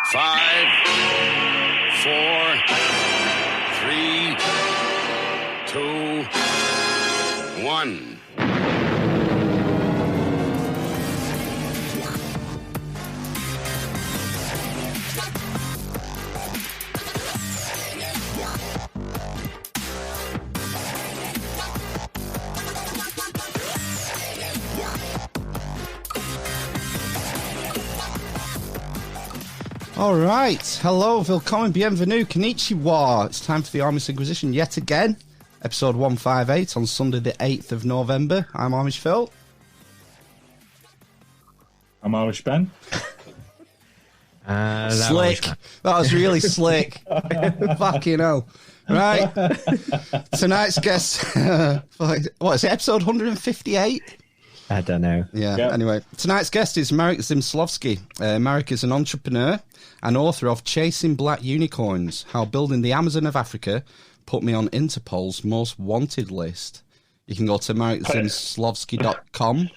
Five, 4, 3, 2, 1. All right. Hello, willkommen, bienvenue, konnichiwa. It's time for the Amish Inquisition yet again. Episode 158 on Sunday the 8th of November. I'm Amish Phil. I'm Amish Ben. Slick. That was really slick. Fucking hell. Right. Tonight's guest, what is it, episode 158? I don't know. Yeah, Yep. Anyway. Tonight's guest is Marek Zmyslowski. Marek is an entrepreneur and author of Chasing Black Unicorns, How Building the Amazon of Africa Put Me on Interpol's Most Wanted List. You can go to marekzmyslowski.com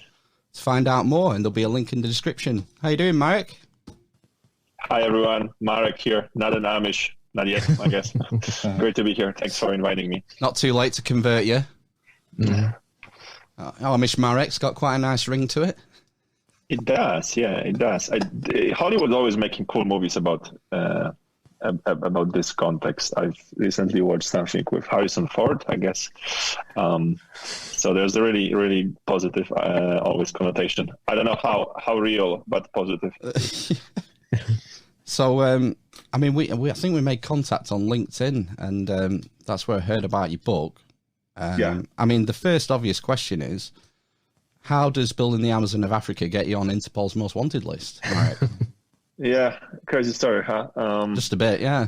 to find out more, and there'll be a link in the description. How you doing, Marek? Hi, everyone. Marek here. Not an Amish. Not yet, I guess. Great to be here. Thanks for inviting me. Not too late to convert you. Amish Marek's got quite a nice ring to it. It does, yeah, it does. Hollywood's always making cool movies about this context. I've recently watched something with Harrison Ford, I guess. So there's a really, really positive always connotation. I don't know how real, but positive. So, I mean, I think we made contact on LinkedIn, and that's where I heard about your book. Yeah. I mean, the first obvious question is, how does Building the Amazon of Africa get you on Interpol's Most Wanted list? Right. Yeah, crazy story, huh? Just a bit, yeah.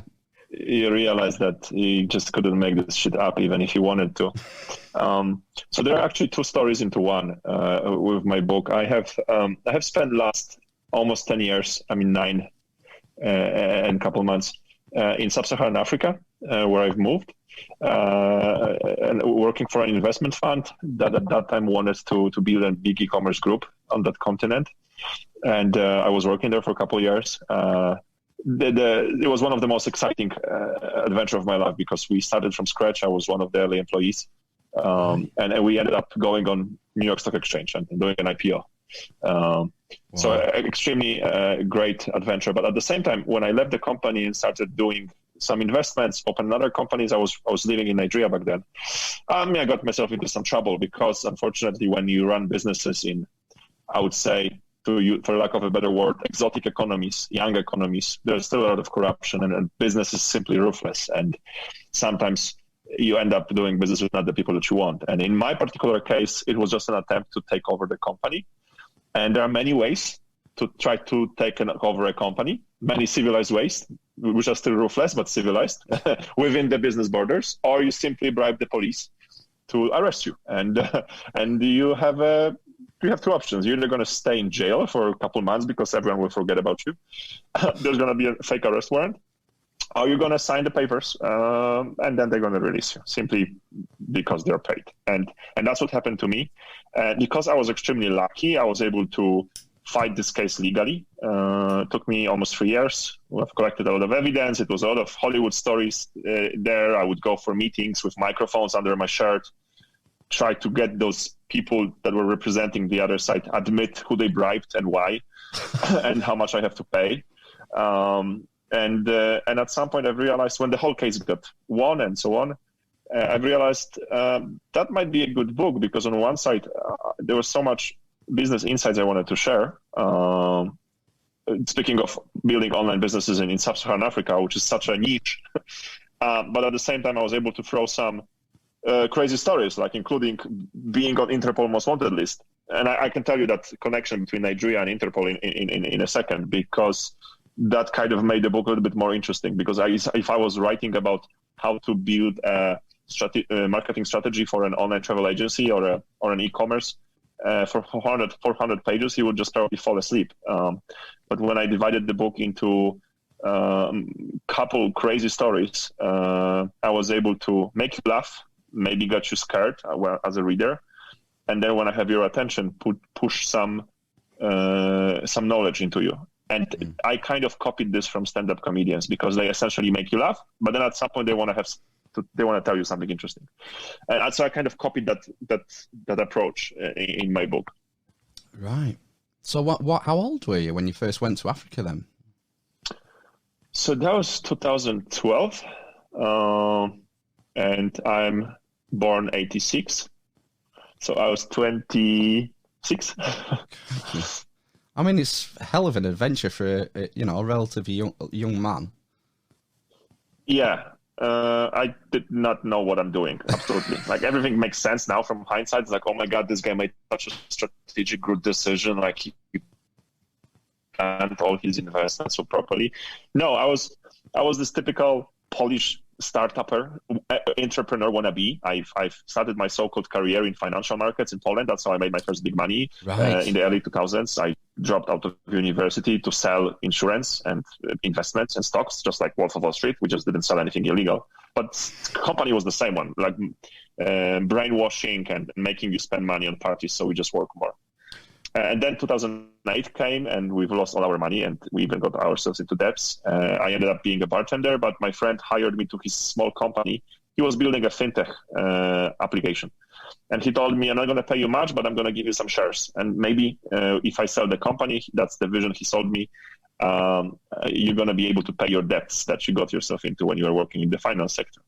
You realize that you just couldn't make this shit up even if you wanted to. So there are actually two stories into one with my book. I have spent last almost 10 years, 9 and a couple months in sub-Saharan Africa, where I've moved. And working for an investment fund that at that time wanted to build a big e-commerce group on that continent. And I was working there for a couple of years. It was one of the most exciting adventure of my life because we started from scratch. I was one of the early employees. And we ended up going on New York Stock Exchange and doing an IPO. Wow. So extremely great adventure. But at the same time, when I left the company and started doing some investments, opened other companies. I was living in Nigeria back then. I got myself into some trouble because, unfortunately, when you run businesses in, I would say, for lack of a better word, exotic economies, young economies, there's still a lot of corruption, and business is simply ruthless. And sometimes you end up doing business with not the people that you want. And in my particular case, it was just an attempt to take over the company. And there are many ways to try to take over a company, many civilized ways, which are still ruthless but civilized within the business borders, or you simply bribe the police to arrest you. And you have two options. You're either going to stay in jail for a couple months because everyone will forget about you. There's going to be a fake arrest warrant. Or you're going to sign the papers, and then they're going to release you simply because they're paid. And that's what happened to me. And because I was extremely lucky, I was able to fight this case legally. Took me almost 3 years. We've collected a lot of evidence. It was a lot of Hollywood stories there. I would go for meetings with microphones under my shirt, try to get those people that were representing the other side admit who they bribed and why, and how much I have to pay. And at some point, I've realized when the whole case got won and so on, I've realized that might be a good book because on one side, there was so much business insights I wanted to share. Speaking of building online businesses in sub-Saharan Africa, which is such a niche, but at the same time, I was able to throw some crazy stories, like including being on Interpol Most Wanted list. And I can tell you that connection between Nigeria and Interpol in a second, because that kind of made the book a little bit more interesting. Because if I was writing about how to build a marketing strategy for an online travel agency or an e-commerce, for 400 pages, he would just probably fall asleep. But when I divided the book into couple crazy stories. I was able to make you laugh, maybe get you scared as a reader, and then when I have your attention, push some knowledge into you. And I kind of copied this from stand-up comedians because they essentially make you laugh, but then at some point they want to tell you something interesting. And so I kind of copied that approach in my book. Right. So how old were you when you first went to Africa then? So that was 2012, and I'm born 86. So I was 26. I mean, it's a hell of an adventure for a relatively young man. Yeah, I did not know what I'm doing. Absolutely, like everything makes sense now from hindsight. It's like, oh my god, this guy made such a strategic, good decision. Like he planned all his investments so properly. No, I was this typical Polish startupper, entrepreneur wannabe. I've started my so-called career in financial markets in Poland. That's how I made my first big money. Right. In the early 2000s. I dropped out of university to sell insurance and investments and stocks, just like Wolf of Wall Street. We just didn't sell anything illegal. But the company was the same one, like brainwashing and making you spend money on parties, so we just work more. And then 2008 came, and we've lost all our money, and we even got ourselves into debts. I ended up being a bartender, but my friend hired me to his small company. He was building a fintech application. And he told me, I'm not going to pay you much, but I'm going to give you some shares. And maybe if I sell the company, that's the vision he sold me, you're going to be able to pay your debts that you got yourself into when you were working in the finance sector.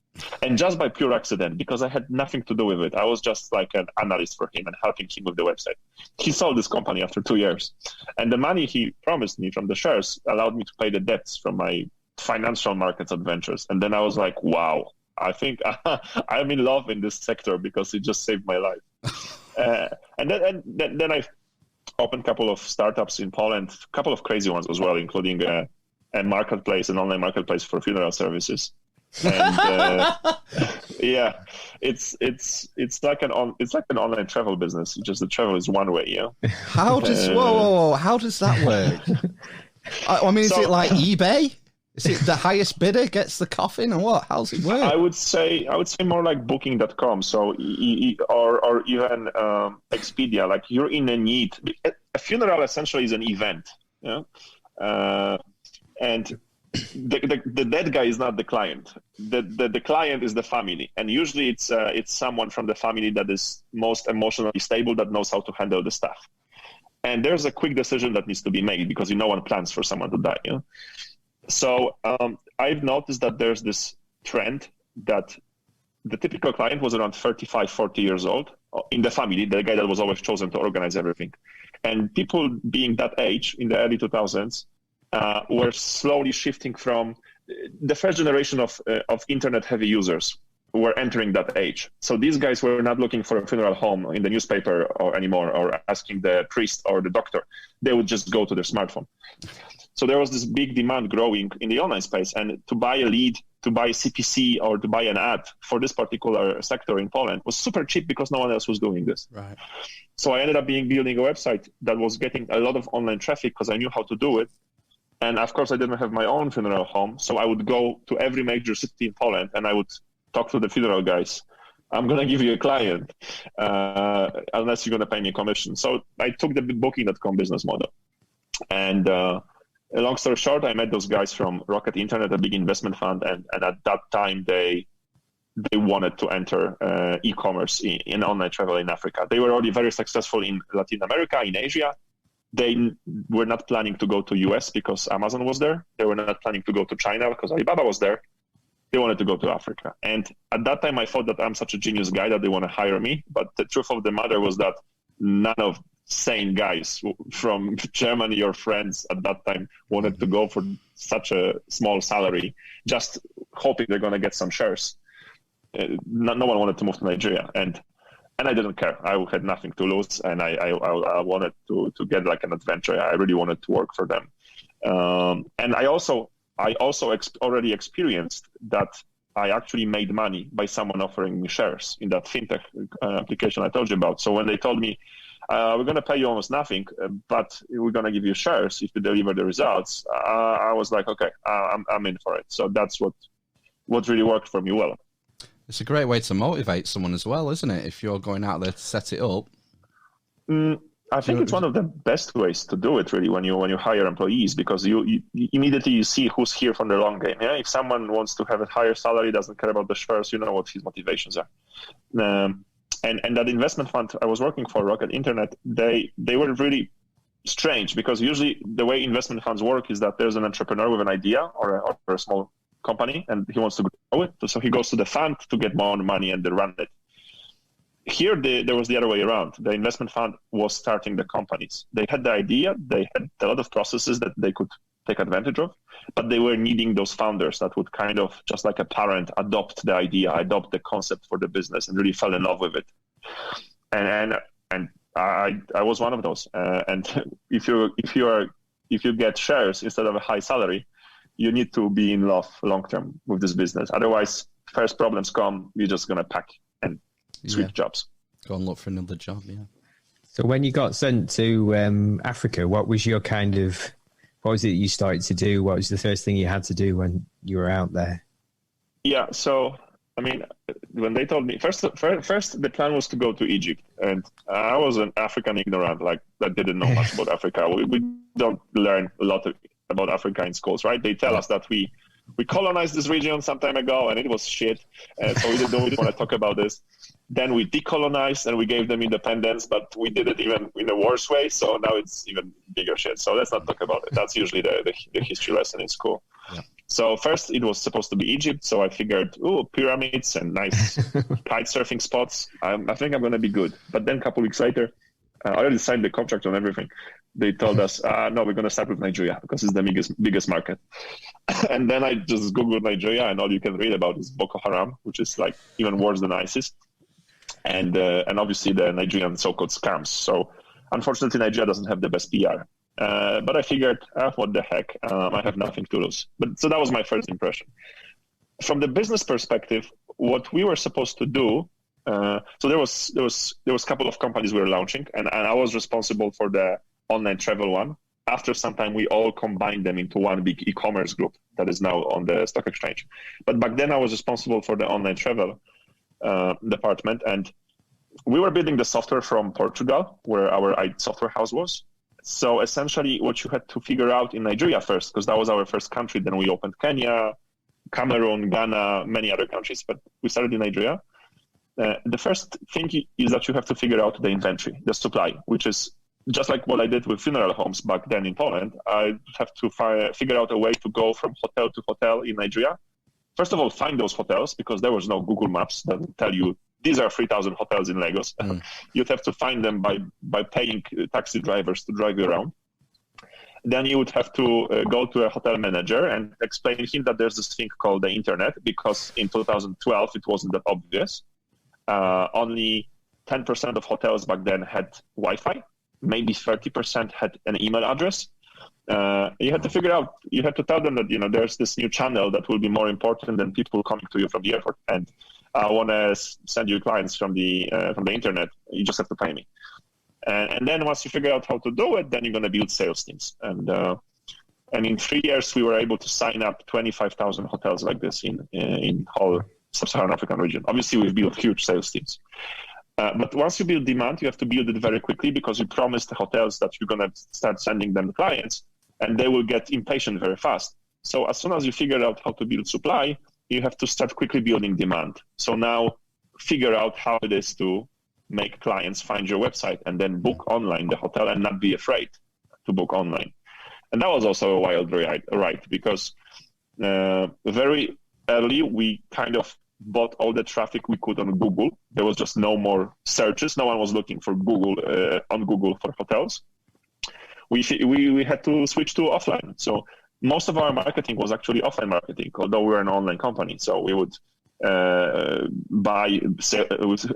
And just by pure accident, because I had nothing to do with it. I was just like an analyst for him and helping him with the website. He sold this company after 2 years. And the money he promised me from the shares allowed me to pay the debts from my financial markets adventures. And then I was like, wow, I think I'm in love in this sector because it just saved my life. And then I opened a couple of startups in Poland, a couple of crazy ones as well, including a marketplace, an online marketplace for funeral services. And yeah, it's like an online travel business. Just the travel is one way. Yeah. How does whoa, how does that work? I mean, is it like eBay? Is it the highest bidder gets the coffin, or what? How's it work? I would say more like Booking.com. So or even Expedia. Like you're in a need. A funeral essentially is an event. Yeah. And the dead guy is not the client. The client is the family, and usually it's someone from the family that is most emotionally stable, that knows how to handle the stuff. And there's a quick decision that needs to be made because no one plans for someone to die. You know? So I've noticed that there's this trend that the typical client was around 35, 40 years old in the family, the guy that was always chosen to organize everything. And people being that age in the early 2000s were slowly shifting from the first generation of internet-heavy users were entering that age. So these guys were not looking for a funeral home in the newspaper or anymore, or asking the priest or the doctor. They would just go to their smartphone. So there was this big demand growing in the online space, and to buy a lead, to buy CPC, or to buy an ad for this particular sector in Poland was super cheap because no one else was doing this. Right. So I ended up building a website that was getting a lot of online traffic because I knew how to do it. And of course, I didn't have my own funeral home. So I would go to every major city in Poland and I would talk to the funeral guys. I'm going to give you a client unless you're going to pay me a commission. So I took the Booking.com business model. And long story short, I met those guys from Rocket Internet, a big investment fund. And at that time, they wanted to enter e-commerce in online travel in Africa. They were already very successful in Latin America, in Asia. They were not planning to go to US because Amazon was there. They were not planning to go to China because Alibaba was there. They wanted to go to Africa. And at that time, I thought that I'm such a genius guy that they want to hire me. But the truth of the matter was that none of sane guys from Germany or France at that time wanted to go for such a small salary, just hoping they're going to get some shares. No one wanted to move to Nigeria. And I didn't care. I had nothing to lose, and I wanted to get like an adventure. I really wanted to work for them. And I also already experienced that I actually made money by someone offering me shares in that fintech application I told you about. So when they told me, we're going to pay you almost nothing, but we're going to give you shares if you deliver the results. I was like, okay, I'm in for it. So that's what really worked for me well. It's a great way to motivate someone as well, isn't it? If you're going out there to set it up. I think it's one of the best ways to do it, really, when you hire employees, because you immediately see who's here from the long game. Yeah, if someone wants to have a higher salary, doesn't care about the shares, you know what his motivations are. And that investment fund I was working for, Rocket Internet, they were really strange, because usually the way investment funds work is that there's an entrepreneur with an idea or a small company, and he wants to grow it. So he goes to the fund to get more money and they run it. Here, there was the other way around. The investment fund was starting the companies. They had the idea, they had a lot of processes that they could take advantage of, but they were needing those founders that would kind of, just like a parent, adopt the idea, adopt the concept for the business, and really fell in love with it. And I was one of those. And if you get shares instead of a high salary, you need to be in love long term with this business. Otherwise, first problems come, you're just gonna pack and switch jobs. Go and look for another job, yeah. So when you got sent to Africa, what was it you started to do? What was the first thing you had to do when you were out there? Yeah, so, I mean, when they told me, first the plan was to go to Egypt. And I was an African ignorant, like, that didn't know much about Africa. We don't learn a lot about Africa in schools, right? They tell us that we colonized this region some time ago and it was shit. So we didn't want to talk about this. Then we decolonized and we gave them independence, but we did it even in a worse way. So now it's even bigger shit. So let's not talk about it. That's usually the history lesson in school. Yeah. So first it was supposed to be Egypt. So I figured, pyramids and nice kite surfing spots. I think I'm going to be good. But then a couple weeks later, I already signed the contract on everything. They told us, no, we're going to start with Nigeria because it's the biggest market. And then I just Googled Nigeria, and all you can read about is Boko Haram, which is like even worse than ISIS. And obviously the Nigerian so-called scams. So unfortunately, Nigeria doesn't have the best PR. But I figured, what the heck? I have nothing to lose. So that was my first impression. From the business perspective, what we were supposed to do. So there was a couple of companies we were launching, and I was responsible for the online travel one. After some time, we all combined them into one big e-commerce group that is now on the stock exchange. But back then, I was responsible for the online travel department, and we were building the software from Portugal, where our software house was. So essentially, what you had to figure out in Nigeria first, because that was our first country. Then we opened Kenya, Cameroon, Ghana, many other countries, but we started in Nigeria. The first thing is that you have to figure out the inventory, the supply, which is just like what I did with funeral homes back then in Poland. I have to figure out a way to go from hotel to hotel in Nigeria. First of all, find those hotels, because there was no Google Maps that would tell you these are 3,000 hotels in Lagos. You'd have to find them by paying taxi drivers to drive you around. Then you would have to go to a hotel manager and explain to him that there's this thing called the internet, because in 2012 it wasn't that obvious. Only 10% of hotels back then had Wi-Fi. Maybe 30% had an email address. You had to figure out, you had to tell them that, there's this new channel that will be more important than people coming to you from the airport. And I want to send you clients from the internet. You just have to pay me. And then once you figure out how to do it, then you're going to build sales teams. And in 3 years, we were able to sign up 25,000 hotels like this in whole sub-Saharan African region. Obviously, we've built huge sales teams. But once you build demand, you have to build it very quickly, because you promise the hotels that you're going to start sending them clients, and they will get impatient very fast. So as soon as you figure out how to build supply, you have to start quickly building demand. So now figure out how it is to make clients find your website and then book online the hotel and not be afraid to book online. And that was also a wild ride, because very early we kind of bought all the traffic we could on Google. There was just no more searches. No one was looking for Google on Google for hotels. We had to switch to offline. So most of our marketing was actually offline marketing, although we're an online company. So we would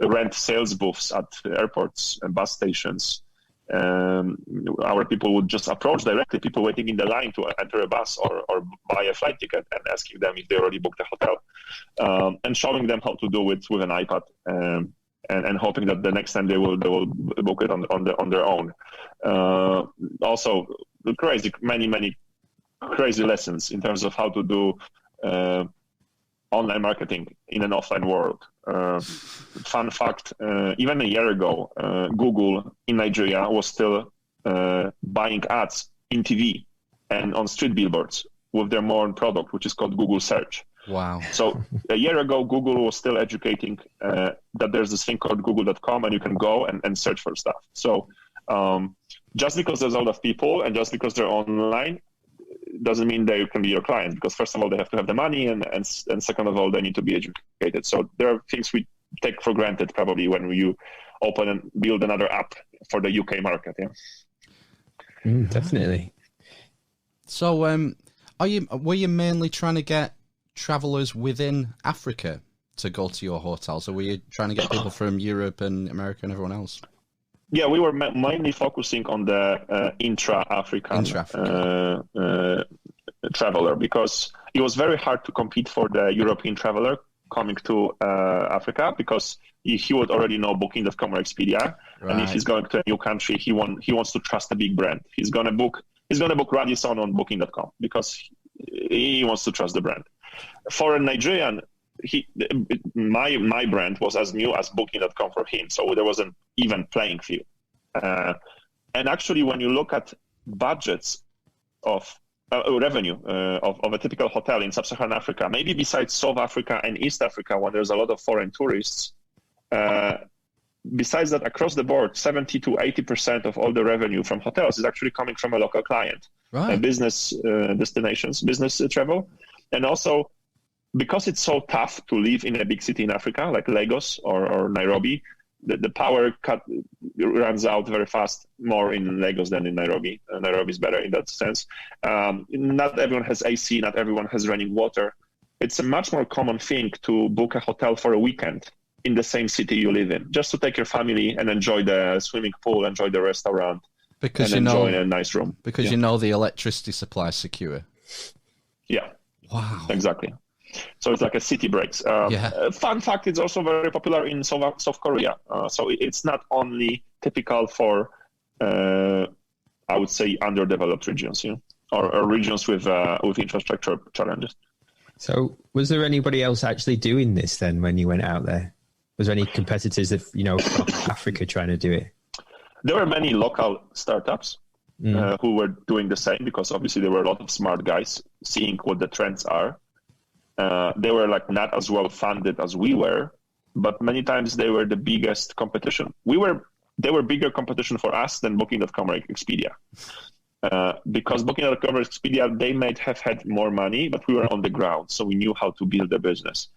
rent sales booths at airports and bus stations. Our people would just approach directly people waiting in the line to enter a bus or buy a flight ticket, and asking them if they already booked a hotel, and showing them how to do it with an iPad. and hoping that the next time they will book it on their own. Also, many crazy lessons in terms of how to do online marketing in an offline world. Fun fact, even a year ago, Google in Nigeria was still buying ads in TV and on street billboards with their more own product, which is called Google Search. Wow. So a year ago, Google was still educating that there's this thing called google.com and you can go and search for stuff. So just because there's a lot of people and just because they're online doesn't mean they can be your client, because first of all, they have to have the money and second of all, they need to be educated. So there are things we take for granted probably when you open and build another app for the UK market. Yeah. Definitely. So were you mainly trying to get travelers within Africa to go to your hotels, or were you trying to get people from Europe and America and everyone else? Yeah, we were mainly focusing on the intra-African traveler, because it was very hard to compete for the European traveler coming to Africa, because he would already know Booking.com or Expedia, right. And if he's going to a new country, he wants to trust a big brand. He's gonna book Radisson on Booking.com because he wants to trust the brand. For a Nigerian, my brand was as new as Booking.com for him, so there was an even playing field. And actually, when you look at budgets of revenue of a typical hotel in sub-Saharan Africa, maybe besides South Africa and East Africa, when there's a lot of foreign tourists, besides that, across the board, 70 to 80% of all the revenue from hotels is actually coming from a local client, right. Business destinations, business travel, and also, because it's so tough to live in a big city in Africa, like Lagos or Nairobi, the power cut runs out very fast, more in Lagos than in Nairobi. Nairobi is better in that sense. Not everyone has AC, not everyone has running water. It's a much more common thing to book a hotel for a weekend in the same city you live in, just to take your family and enjoy the swimming pool, enjoy the restaurant, because and enjoy a nice room. Because you know the electricity supply is secure. Yeah. Wow. Exactly. So it's like a city breaks. Fun fact, it's also very popular in South Korea. So it's not only typical for, I would say, underdeveloped regions, or regions with infrastructure challenges. So was there anybody else actually doing this then when you went out there? Was there any competitors from Africa trying to do it? There were many local startups who were doing the same, because obviously there were a lot of smart guys seeing what the trends are. They were not as well funded as we were, but many times they were the biggest competition. They were bigger competition for us than Booking.com or Expedia. Because Booking.com or Expedia, they might have had more money, but we were on the ground, so we knew how to build the business.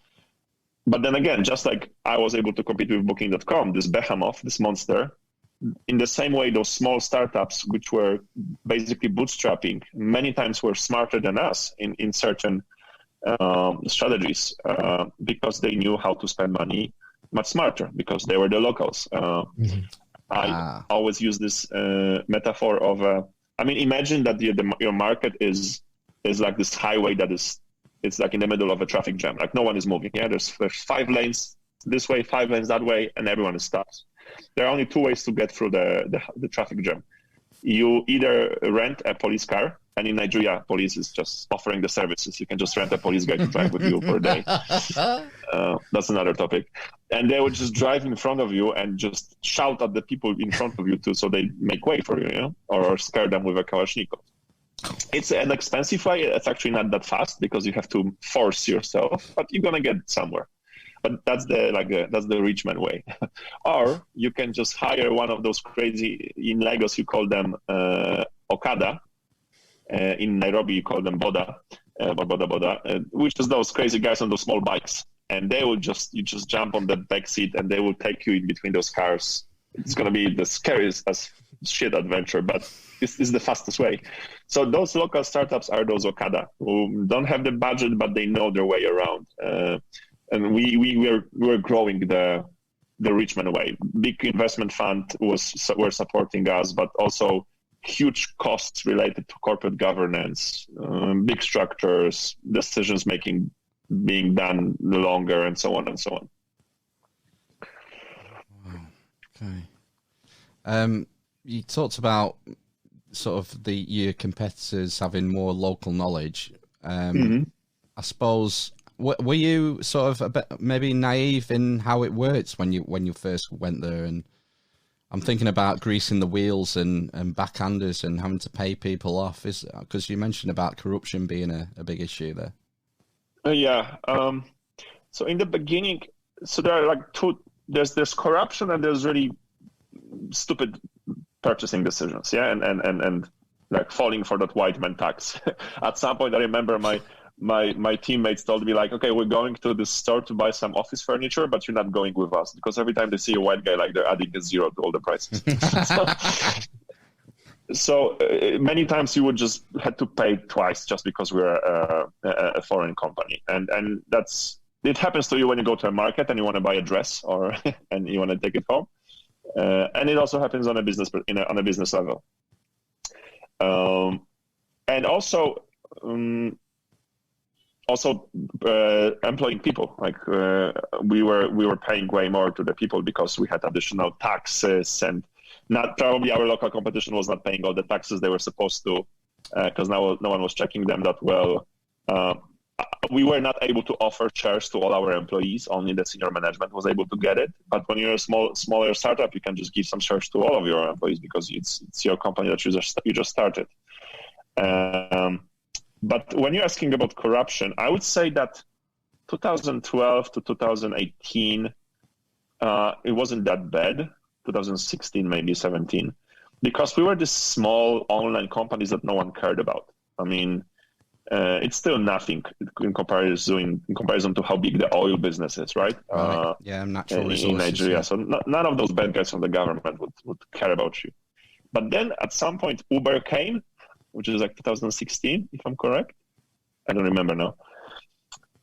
But then again, just like I was able to compete with Booking.com, this behemoth, this monster, in the same way, those small startups, which were basically bootstrapping, many times were smarter than us in certain strategies, because they knew how to spend money much smarter, because they were the locals. I always use this metaphor of, imagine that your market is like this highway it's like in the middle of a traffic jam, like no one is moving. Yeah, there's 5 lanes this way, 5 lanes that way, and everyone is stopped. There are only 2 ways to get through the traffic jam. You either rent a police car, and in Nigeria, police is just offering the services. You can just rent a police guy to drive with you for a day. That's another topic. And they would just drive in front of you and just shout at the people in front of you so they make way for you, or scare them with a Kalashnikov. It's an expensive way. It's actually not that fast, because you have to force yourself, but you're gonna get somewhere. But that's the rich man way. Or you can just hire one of those crazy, in Lagos you call them Okada. In Nairobi you call them Boda, which is those crazy guys on those small bikes. And they will you just jump on the back seat and they will take you in between those cars. It's going to be the scariest as shit adventure, but this is the fastest way. So those local startups are those Okada who don't have the budget, but they know their way around. And we're growing the Richmond way. Big investment fund were supporting us, but also huge costs related to corporate governance, big structures, decisions making being done longer, and so on and so on. Okay. You talked about sort of your competitors having more local knowledge. I suppose were you sort of a bit maybe naive in how it works when you first went there? And I'm thinking about greasing the wheels and backhanders and having to pay people off. Is because you mentioned about corruption being a big issue there. So in the beginning, so there are like two. There's corruption and there's really stupid purchasing decisions, and like falling for that white man tax. At some point, I remember my teammates told me like, okay, we're going to the store to buy some office furniture, but you're not going with us, because every time they see a white guy, like they're adding a zero to all the prices. So many times you would just had to pay twice just because we're a foreign company, and it happens to you when you go to a market and you want to buy a dress and you want to take it home. And it also happens on a business level, and also employing people. Like we were paying way more to the people because we had additional taxes, and not probably our local competition was not paying all the taxes they were supposed to, because no one was checking them that well. We were not able to offer shares to all our employees. Only the senior management was able to get it. But when you're a smaller startup, you can just give some shares to all of your employees because it's your company that you just started. But when you're asking about corruption, I would say that 2012 to 2018, it wasn't that bad. 2016, maybe 17, because we were this small online companies that no one cared about. I mean, it's still nothing in comparison to how big the oil business is, right? Natural resources in Nigeria. So none of those bad guys from the government would care about you. But then at some point, Uber came, which is like 2016, if I'm correct. I don't remember now.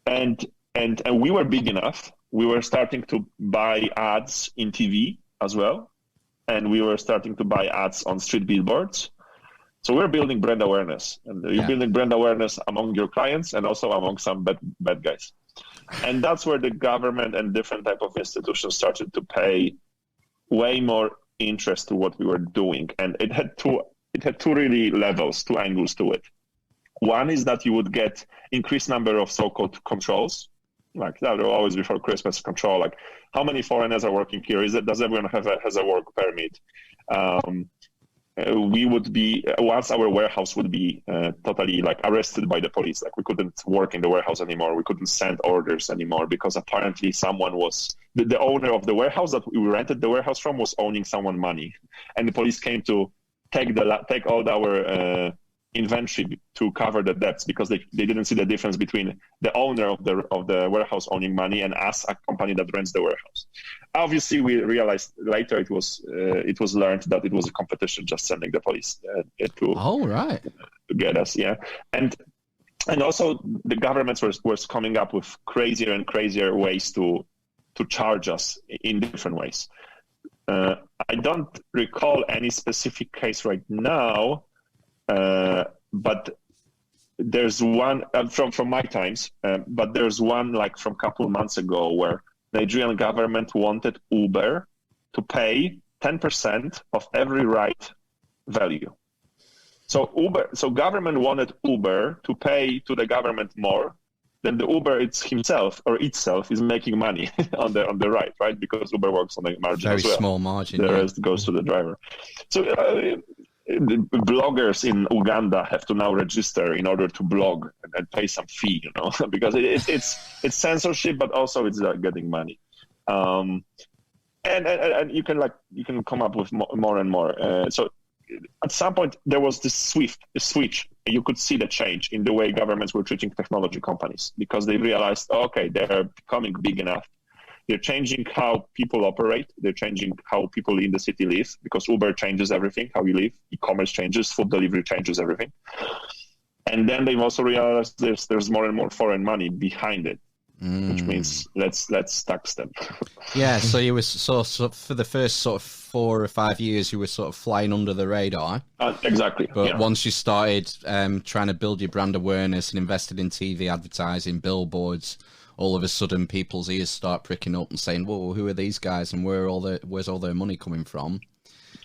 And we were big enough. We were starting to buy ads in TV as well, and we were starting to buy ads on street billboards. So we're building brand awareness, and you're building brand awareness among your clients and also among some bad guys. And that's where the government and different type of institutions started to pay way more interest to what we were doing. And it had two really levels, two angles to it. One is that you would get increased number of so-called controls. Like that will always before Christmas control, like how many foreigners are working here? Does everyone has a work permit? We would be, once our warehouse would be totally like arrested by the police. Like we couldn't work in the warehouse anymore. We couldn't send orders anymore because apparently someone was, the owner of the warehouse that we rented the warehouse from was owning someone money. And the police came to take all our inventory to cover the debts because they didn't see the difference between the owner of the warehouse owning money and us, a company that rents the warehouse. Obviously, we realized later it was learned that it was a competition just sending the police to get us. Yeah, and also the governments was coming up with crazier and crazier ways to charge us in different ways. I don't recall any specific case right now. But there's one from my times, but there's one like from a couple months ago where Nigerian government wanted Uber to pay 10% of every ride value. So government wanted Uber to pay to the government more than the Uber itself is making money on the ride, right? Because Uber works on a margin as well. Very small margin. The rest goes to the driver. So bloggers in Uganda have to now register in order to blog and pay some fee, because it's censorship, but also it's getting money. And you can come up with more and more. So at some point there was this switch. You could see the change in the way governments were treating technology companies because they realized, okay, they're becoming big enough. They're changing how people operate. They're changing how people in the city live because Uber changes everything, how you live. E-commerce changes, food delivery changes everything. And then they've also realized there's more and more foreign money behind it. which means let's tax them. Yeah, so you were so for the first sort of 4 or 5 years, you were sort of flying under the radar. Exactly. But once you started trying to build your brand awareness and invested in TV advertising, billboards, all of a sudden people's ears start pricking up and saying, "Whoa, who are these guys? And where's all their money coming from?"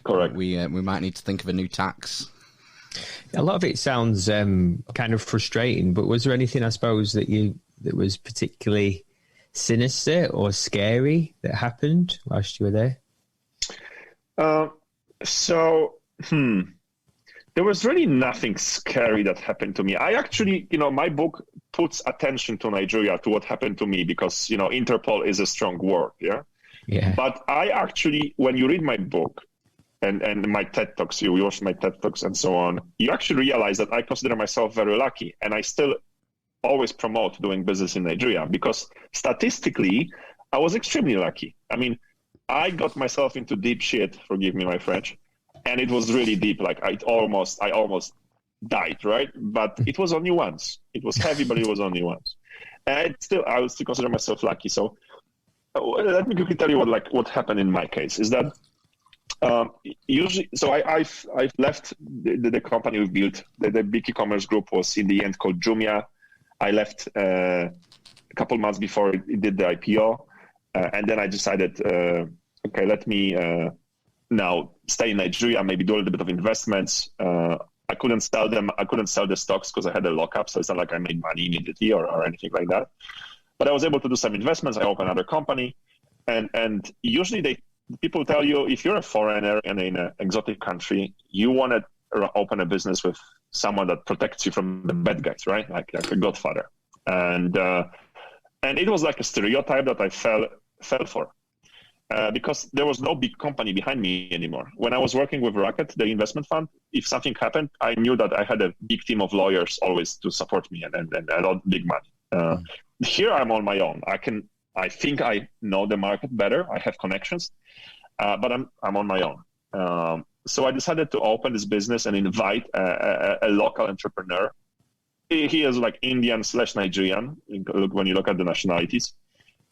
Correct. We might need to think of a new tax. A lot of it sounds kind of frustrating, but was there anything, I suppose, that was particularly sinister or scary that happened whilst you were there? There was really nothing scary that happened to me. I actually, my book puts attention to Nigeria, to what happened to me, because, Interpol is a strong word, yeah? Yeah. But I actually, when you read my book, and my TED Talks, you watch my TED Talks and so on, you actually realize that I consider myself very lucky. And I still always promote doing business in Nigeria because statistically, I was extremely lucky. I mean, I got myself into deep shit, forgive me my French, and it was really deep. Like I almost died, right? But it was only once. It was heavy, but it was only once. And I would still consider myself lucky. So let me quickly tell you what happened in my case is that usually, so I've left the company we built. The big e-commerce group was in the end called Jumia. I left a couple months before it did the IPO, and then I decided, okay, let me now stay in Nigeria, maybe do a little bit of investments. I couldn't sell them. I couldn't sell the stocks because I had a lockup, so it's not like I made money immediately or anything like that. But I was able to do some investments. I opened another company, and usually people tell you, if you're a foreigner and in an exotic country, you want to open a business with someone that protects you from the bad guys, right? Like a Godfather. And it was like a stereotype that I fell for because there was no big company behind me anymore. When I was working with Rocket, the investment fund, if something happened, I knew that I had a big team of lawyers always to support me and a lot of big money. Here I'm on my own. I think I know the market better. I have connections, but I'm on my own. So I decided to open this business and invite a local entrepreneur. He is like Indian/Nigerian, when you look at the nationalities,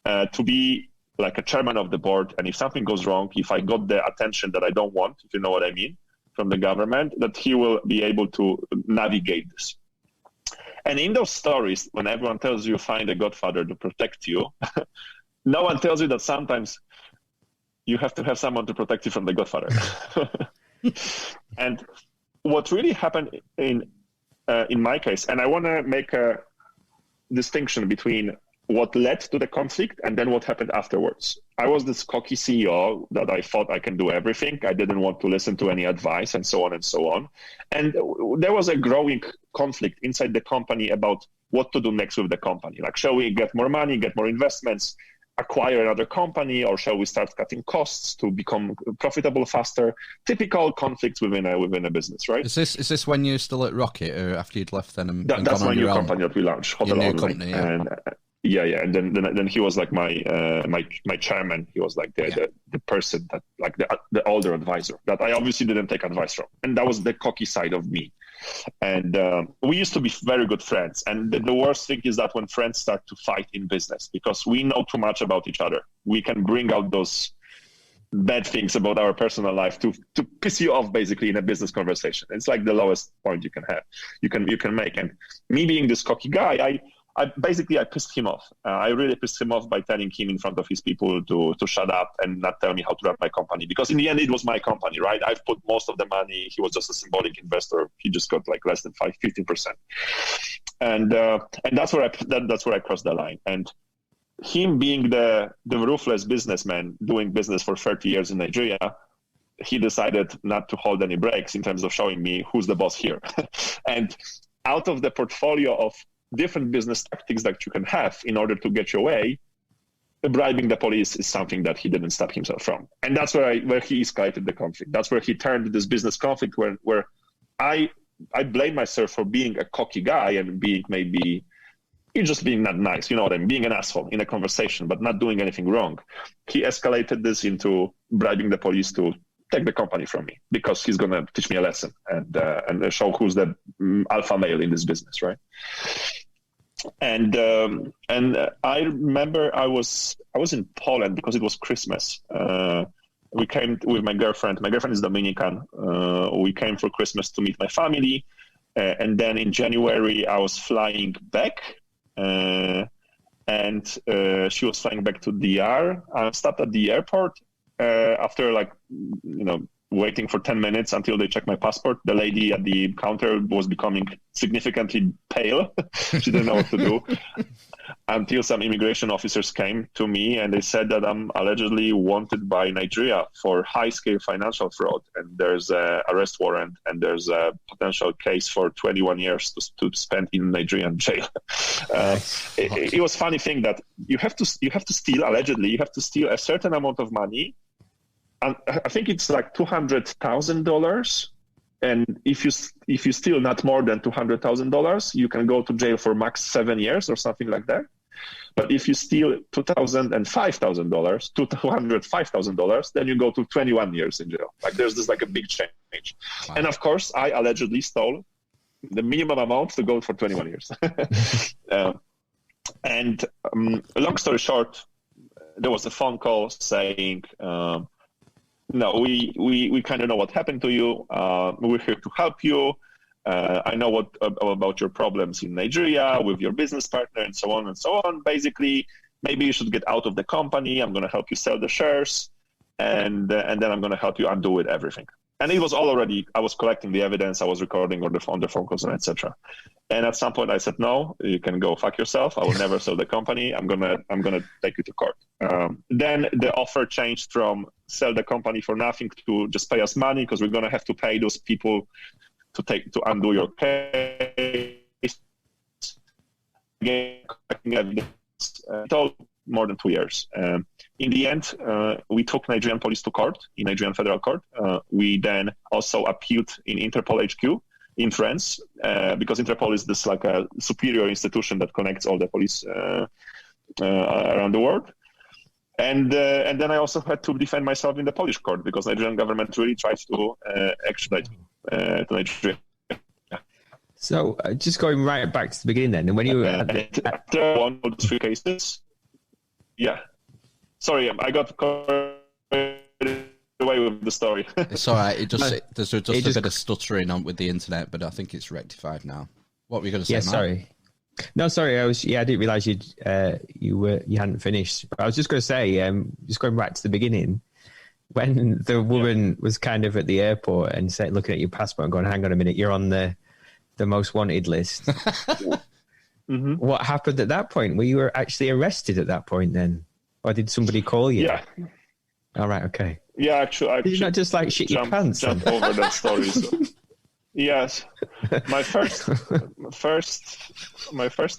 to be like a chairman of the board. And if something goes wrong, if I got the attention that I don't want, if you know what I mean, from the government, that he will be able to navigate this. And in those stories, when everyone tells you find a Godfather to protect you, no one tells you that sometimes you have to have someone to protect you from the Godfather. And what really happened in my case, and I want to make a distinction between what led to the conflict and then what happened afterwards. I was this cocky CEO that I thought I can do everything. I didn't want to listen to any advice and so on and so on. And there was a growing conflict inside the company about what to do next with the company. Like, shall we get more money, get more investments, acquire another company, or shall we start cutting costs to become profitable faster? Typical conflicts within a business, right? Is this when you're still at Rocket, or after you'd left then? That's my new company that we launched, Hotel Online. Company, yeah. And and then he was like my chairman. He was like the person that, like the older advisor that I obviously didn't take advice from, and that was the cocky side of me. And we used to be very good friends. And the worst thing is that when friends start to fight in business, because we know too much about each other, we can bring out those bad things about our personal life to piss you off, basically, in a business conversation. It's like the lowest point you can have, you can make. And me being this cocky guy, I pissed him off. I really pissed him off by telling him in front of his people to shut up and not tell me how to run my company. Because in the end, it was my company, right? I've put most of the money. He was just a symbolic investor. He just got like less than 15%. And that's where I crossed the line. And him being the ruthless businessman doing business for 30 years in Nigeria, he decided not to hold any breaks in terms of showing me who's the boss here. And out of the portfolio of different business tactics that you can have in order to get your way, bribing the police is something that he didn't stop himself from. And that's where he escalated the conflict. That's where he turned this business conflict where I blame myself for being a cocky guy and being just being not nice, you know what I mean, being an asshole in a conversation, but not doing anything wrong. He escalated this into bribing the police to take the company from me because he's going to teach me a lesson and show who's the alpha male in this business, right? And I remember I was in Poland because it was Christmas. We came with my girlfriend. My girlfriend is Dominican. We came for Christmas to meet my family, and then in January I was flying back, and she was flying back to DR. I stopped at the airport after waiting for 10 minutes until they checked my passport. The lady at the counter was becoming significantly pale. She didn't know what to do until some immigration officers came to me and they said that I'm allegedly wanted by Nigeria for high-scale financial fraud. And there's an arrest warrant and there's a potential case for 21 years to spend in Nigerian jail. It was a funny thing that you have to steal, allegedly, you have to steal a certain amount of money. And I think it's like $200,000, and if you steal not more than $200,000, you can go to jail for max 7 years or something like that. But if you steal $205,000, then you go to 21 years in jail. Like there's this like a big change. Wow. And of course, I allegedly stole the minimum amount to go for 21 years. Long story short, there was a phone call saying. No, we kind of know what happened to you. We're here to help you. I know what about your problems in Nigeria with your business partner and so on and so on. Basically, maybe you should get out of the company. I'm going to help you sell the shares, and then I'm going to help you undo it, everything. And it was already, I was collecting the evidence, I was recording on the phone calls, and etc. And at some point I said, no, you can go fuck yourself. I will never sell the company. I'm gonna take you to court. Then the offer changed from sell the company for nothing to just pay us money because we're gonna have to pay those people to undo your case. Again, collecting evidence. It all more than 2 years. In the end, we took Nigerian police to court, in Nigerian federal court. We then also appealed in Interpol HQ in France, because Interpol is this like a superior institution that connects all the police around the world. And then I also had to defend myself in the Polish court because Nigerian government really tried to extradite to Nigeria. So just going right back to the beginning then, and when you after one of the 3 cases, yeah. Sorry, I got carried away with the story. It's all right. There's just a bit of stuttering on with the internet, but I think it's rectified now. What were you going to say, Yeah, Matt? sorry. No, sorry. I didn't realize you hadn't finished. I was just going to say, just going back to the beginning, when the woman was kind of at the airport and looking at your passport and going, "Hang on a minute, you're on the most wanted list." Mm-hmm. What happened at that point? Were you actually arrested at that point then? Or did somebody call you? Yeah. All right, okay. Yeah, actually. Did you not just like shit your pants? Jump over that story. So. Yes. My first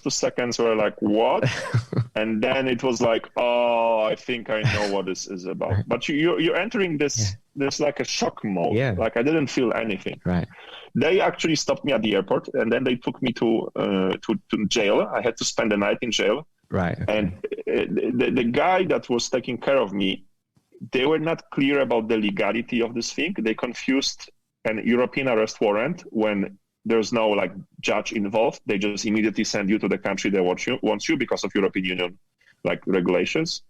2 seconds were like, what? And then it was like, oh, I think I know what this is about. But you're entering this like a shock mode. Yeah. Like I didn't feel anything. Right. They actually stopped me at the airport and then they took me to jail. I had to spend the night in jail. Right. Okay. And the guy that was taking care of me, they were not clear about the legality of this thing. They confused an European arrest warrant when there's no like judge involved. They just immediately send you to the country they want you because of European Union like regulations,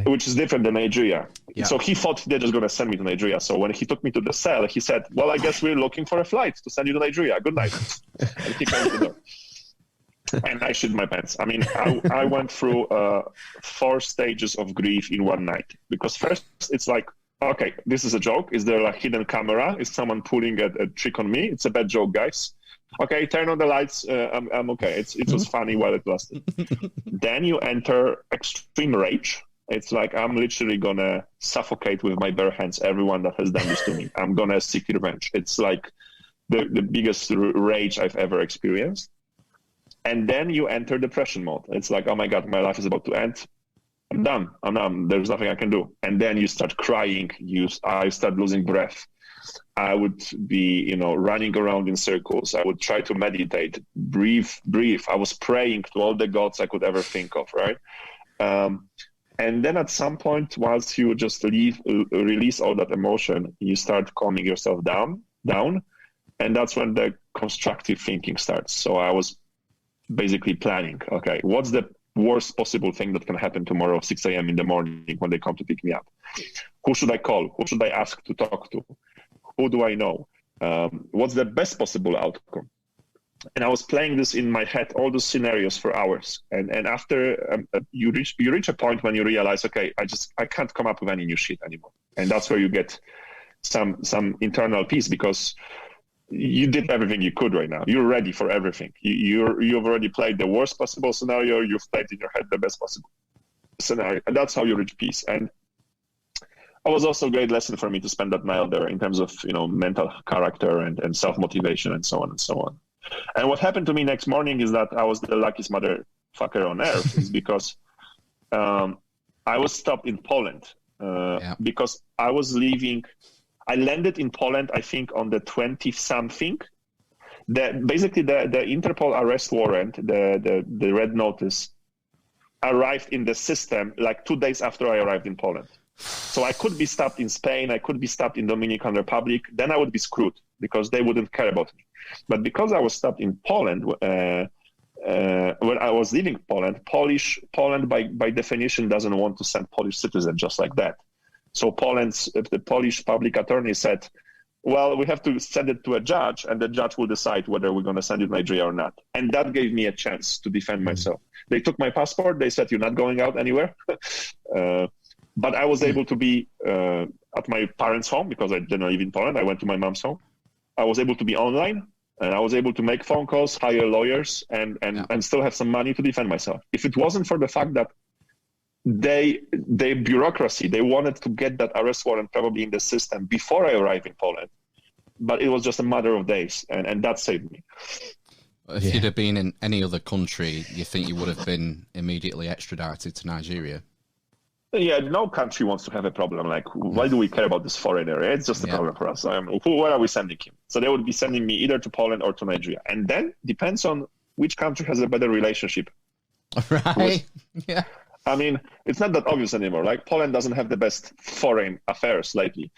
which is different than Nigeria. Yeah. So he thought they're just going to send me to Nigeria. So when he took me to the cell, he said, well, I guess we're looking for a flight to send you to Nigeria. Good night. And he closed the door. And I shit my pants. I mean, I went through 4 stages of grief in one night. Because first, it's like, okay, this is a joke. Is there a hidden camera? Is someone pulling a trick on me? It's a bad joke, guys. Okay, turn on the lights. I'm okay. It was funny while it lasted. Then you enter extreme rage. It's like I'm literally going to suffocate with my bare hands everyone that has done this to me. I'm going to seek revenge. It's like the biggest rage I've ever experienced. And then you enter depression mode. It's like, oh my God, my life is about to end. I'm done. There's nothing I can do. And then you start crying. I start losing breath. I would be, running around in circles. I would try to meditate, breathe. I was praying to all the gods I could ever think of, right? And then at some point, once you just release all that emotion, you start calming yourself down. And that's when the constructive thinking starts. So I was basically planning. Okay, what's the worst possible thing that can happen tomorrow 6 a.m. in the morning when they come to pick me up? Who should I call? Who should I ask to talk to? Who do I know? What's the best possible outcome? And I was playing this in my head, all those scenarios for hours. And after you reach a point when you realize, okay, I can't come up with any new shit anymore. And that's where you get some internal peace, because you did everything you could right now. You're ready for everything. You've already played the worst possible scenario. You've played in your head the best possible scenario. And that's how you reach peace. And it was also a great lesson for me to spend that night there in terms of, mental character and self-motivation and so on and so on. And what happened to me next morning is that I was the luckiest motherfucker on earth, is because I was stopped in Poland because I was leaving. I landed in Poland, I think, on the 20-something. Basically, the Interpol arrest warrant, the red notice, arrived in the system like 2 days after I arrived in Poland. So I could be stopped in Spain, I could be stopped in Dominican Republic, then I would be screwed because they wouldn't care about me. But because I was stopped in Poland, when I was leaving Poland, Poland by definition doesn't want to send Polish citizens just like that. So the Polish public attorney said, well, we have to send it to a judge, and the judge will decide whether we're going to send it to Nigeria or not. And that gave me a chance to defend myself. They took my passport. They said, you're not going out anywhere. But I was able to be at my parents' home because I didn't live in Poland. I went to my mom's home. I was able to be online, and I was able to make phone calls, hire lawyers, and still have some money to defend myself. If it wasn't for the fact that they bureaucracy, they wanted to get that arrest warrant probably in the system before I arrived in Poland, but it was just a matter of days, and that saved me. If you'd have been in any other country, you think you would have been immediately extradited to Nigeria? Yeah, no country wants to have a problem. Like, why do we care about this foreigner? It's just a problem for us. Where are we sending him? So they would be sending me either to Poland or to Nigeria. And then depends on which country has a better relationship. Right. Yeah. I mean, it's not that obvious anymore. Like, Poland doesn't have the best foreign affairs lately.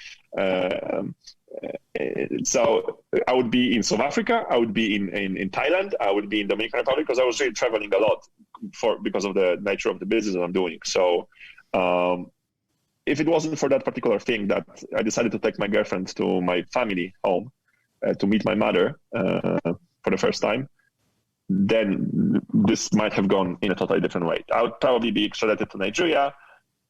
So I would be in South Africa, I would be in Thailand, I would be in Dominican Republic, because I was really traveling a lot because of the nature of the business that I'm doing. So if it wasn't for that particular thing that I decided to take my girlfriend to my family home to meet my mother for the first time, then this might have gone in a totally different way. I would probably be extradited to Nigeria,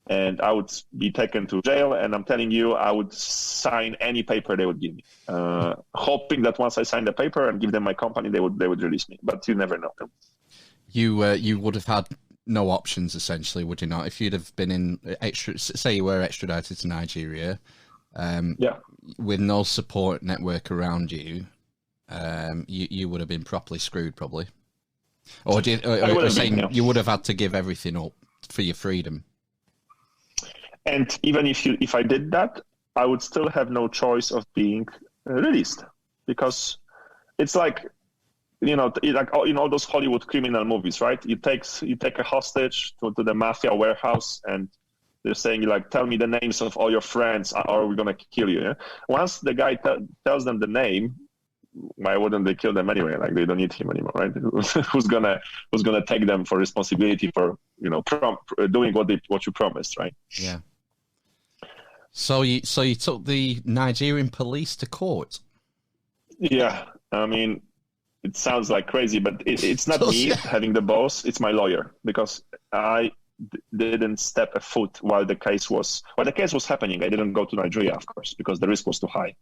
and I would be taken to jail. And I'm telling you, I would sign any paper they would give me, hoping that once I sign the paper and give them my company, they would release me. But you never know. You would have had no options, essentially, would you not? If you'd have been in say you were extradited to Nigeria, with no support network around you, you would have been properly screwed, probably. Or you would have had to give everything up for your freedom. And even if I did that, I would still have no choice of being released, because it's like, like in all those Hollywood criminal movies, right? You take a hostage to the mafia warehouse, and they're saying, like, tell me the names of all your friends, or we're gonna kill you. Yeah? Once the guy tells them the name, why wouldn't they kill them anyway? Like, they don't need him anymore, right? Who's gonna take them for responsibility for doing what you promised, right? Yeah. So you took the Nigerian police to court? Yeah, I mean, it sounds like crazy, but it's not me having the boss. It's my lawyer, because I didn't step a foot while the case was happening. I didn't go to Nigeria, of course, because the risk was too high.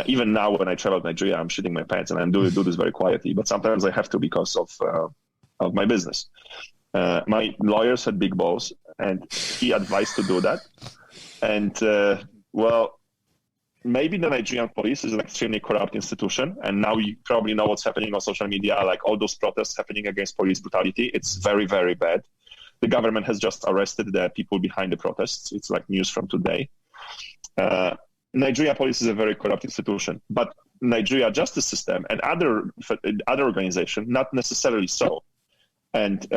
Even now, when I travel to Nigeria, I'm shitting my pants, and I do this very quietly. But sometimes I have to because of my business. My lawyer said big balls, and he advised to do that. And maybe the Nigerian police is an extremely corrupt institution, and now you probably know what's happening on social media, like all those protests happening against police brutality. It's very, very bad. The government has just arrested the people behind the protests. It's like news from today. Nigeria police is a very corrupt institution, but Nigeria justice system and other organizations, not necessarily so. And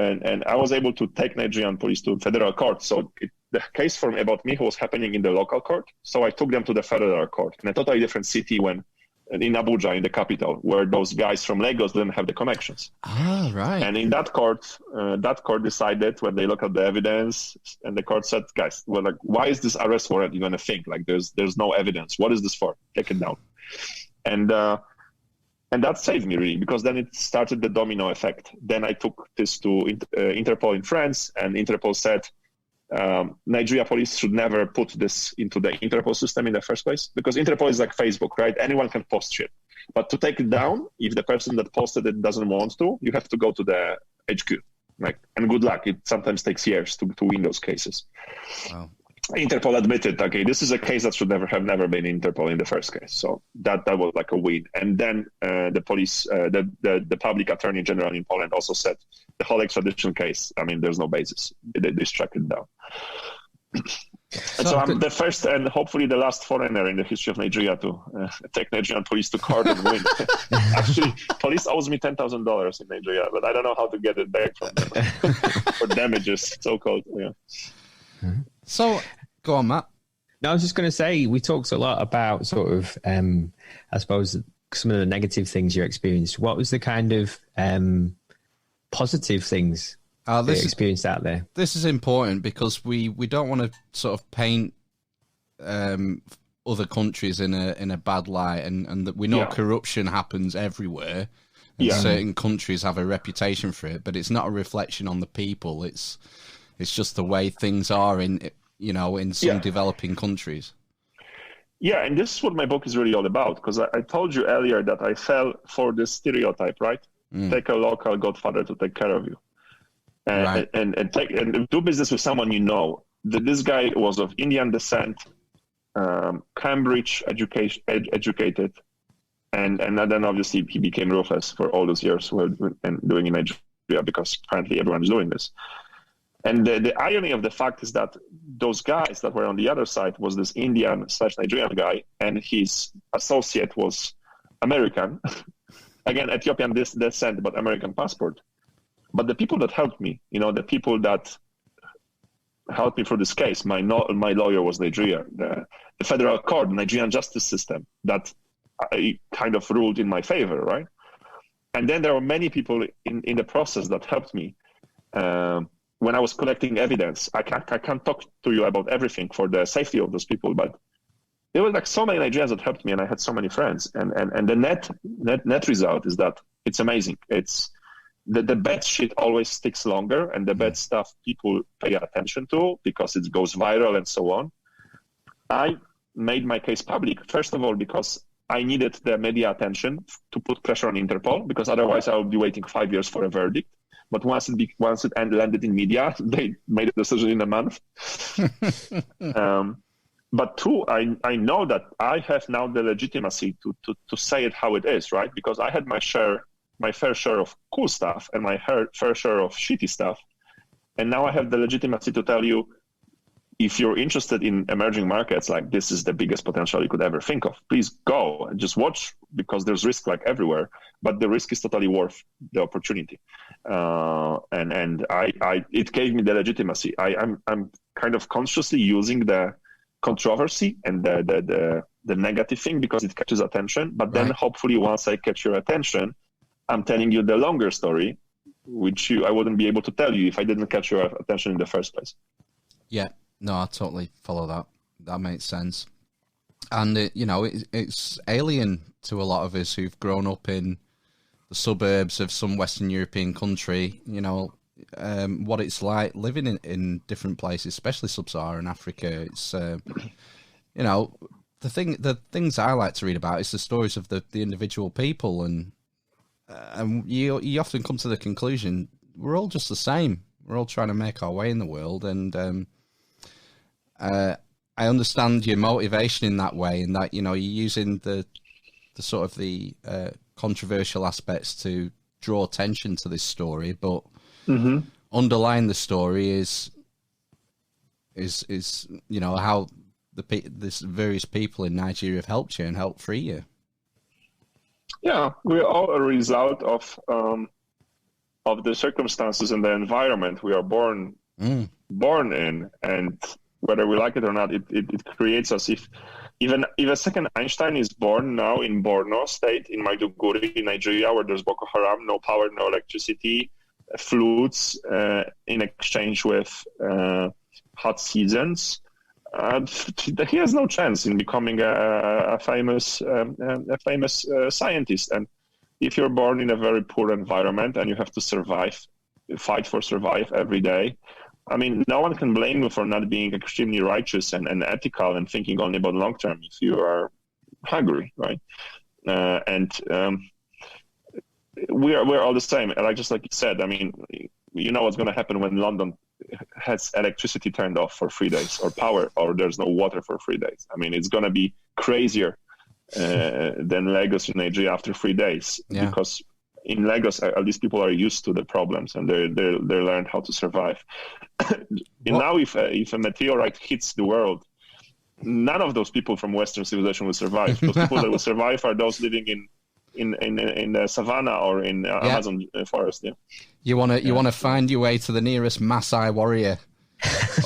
I was able to take Nigerian police to federal court. So the case about me was happening in the local court. So I took them to the federal court in a totally different city when in Abuja, in the capital, where those guys from Lagos didn't have the connections. Ah, right. And in that court decided, when they look at the evidence, and the court said, guys, well, like, why is this arrest warrant even a thing? Like, there's no evidence. What is this for? Take it down. And that saved me, really, because then it started the domino effect. Then I took this to Interpol in France, and Interpol said, Nigeria police should never put this into the Interpol system in the first place, because Interpol is like Facebook, right? Anyone can post shit. But to take it down, if the person that posted it doesn't want to, you have to go to the HQ. And good luck. It sometimes takes years to win those cases. Wow. Interpol admitted, okay, this is a case that should have never been Interpol in the first case. So that was like a win. And then the police, the public attorney general in Poland also said the whole extradition case, I mean, there's no basis. They struck it down. And so I'm the first and hopefully the last foreigner in the history of Nigeria to take Nigerian police to court and win. Actually, police owes me $10,000 in Nigeria, but I don't know how to get it back from them for damages, so-called. Yeah. So, go on, Matt. No, I was just going to say, we talked a lot about sort of, I suppose, some of the negative things you experienced. What was the kind of positive things that you experienced out there? This is important because we don't want to sort of paint other countries in a bad light, and that we know corruption happens everywhere. And certain countries have a reputation for it, but it's not a reflection on the people. It's just the way things are in some developing countries. Yeah, and this is what my book is really all about, because I told you earlier that I fell for this stereotype, right? Take a local godfather to take care of you. And do business with someone you know. This guy was of Indian descent, Cambridge educated, and then obviously he became ruthless for all those years and doing in Nigeria, because apparently everyone is doing this. And the irony of the fact is that those guys that were on the other side was this Indian/Nigerian guy, and his associate was American. Again, Ethiopian descent, but American passport. But the people that helped me, the people that helped me through this case, my lawyer was Nigeria, the federal court, the Nigerian justice system, that kind of ruled in my favor, right? And then there were many people in the process that helped me. When I was collecting evidence, I can't talk to you about everything for the safety of those people, but there were like so many Nigerians that helped me, and I had so many friends. And the net result is that it's amazing. It's the bad shit always sticks longer, and the bad stuff people pay attention to because it goes viral and so on. I made my case public, first of all, because I needed the media attention to put pressure on Interpol, because otherwise I would be waiting 5 years for a verdict. But once it landed in media, they made a decision in a month. But two, I know that I have now the legitimacy to say it how it is, right? Because I had my fair share of cool stuff and my fair share of shitty stuff. And now I have the legitimacy to tell you, if you're interested in emerging markets, like this is the biggest potential you could ever think of, please go and just watch, because there's risk like everywhere, but the risk is totally worth the opportunity. And it gave me the legitimacy. I'm kind of consciously using the controversy and the negative thing because it catches attention. But then hopefully once I catch your attention, I'm telling you the longer story, which I wouldn't be able to tell you if I didn't catch your attention in the first place. Yeah. No, I totally follow that. That makes sense. And, it's alien to a lot of us who've grown up in the suburbs of some Western European country, what it's like living in different places, especially sub-Saharan Africa. It's, the things I like to read about is the stories of the individual people. And you often come to the conclusion, we're all just the same. We're all trying to make our way in the world. And, I understand your motivation in that way, in that you're using the sort of the controversial aspects to draw attention to this story, but underlying the story is how this various people in Nigeria have helped you and helped free you. Yeah, we're all a result of the circumstances and the environment we are born in, and whether we like it or not, it creates us. even if a second Einstein is born now in Borno state, in Maiduguri, in Nigeria, where there's Boko Haram, no power, no electricity, floods in exchange with hot seasons, he has no chance in becoming a famous scientist. And if you're born in a very poor environment and you have to fight for survive every day, I mean, no one can blame you for not being extremely righteous and ethical and thinking only about long term if you are hungry, right? We're all the same. Like just like you said, I mean, you know what's going to happen when London has electricity turned off for 3 days, or power, or there's no water for 3 days. I mean, it's going to be crazier than Lagos in Nigeria after 3 days, because in Lagos, at least people are used to the problems and they learned how to survive. Now, if a meteorite hits the world, none of those people from Western civilization will survive. Those people that will survive are those living in the savannah or in Amazon forest. Yeah. You want to find your way to the nearest Maasai warrior,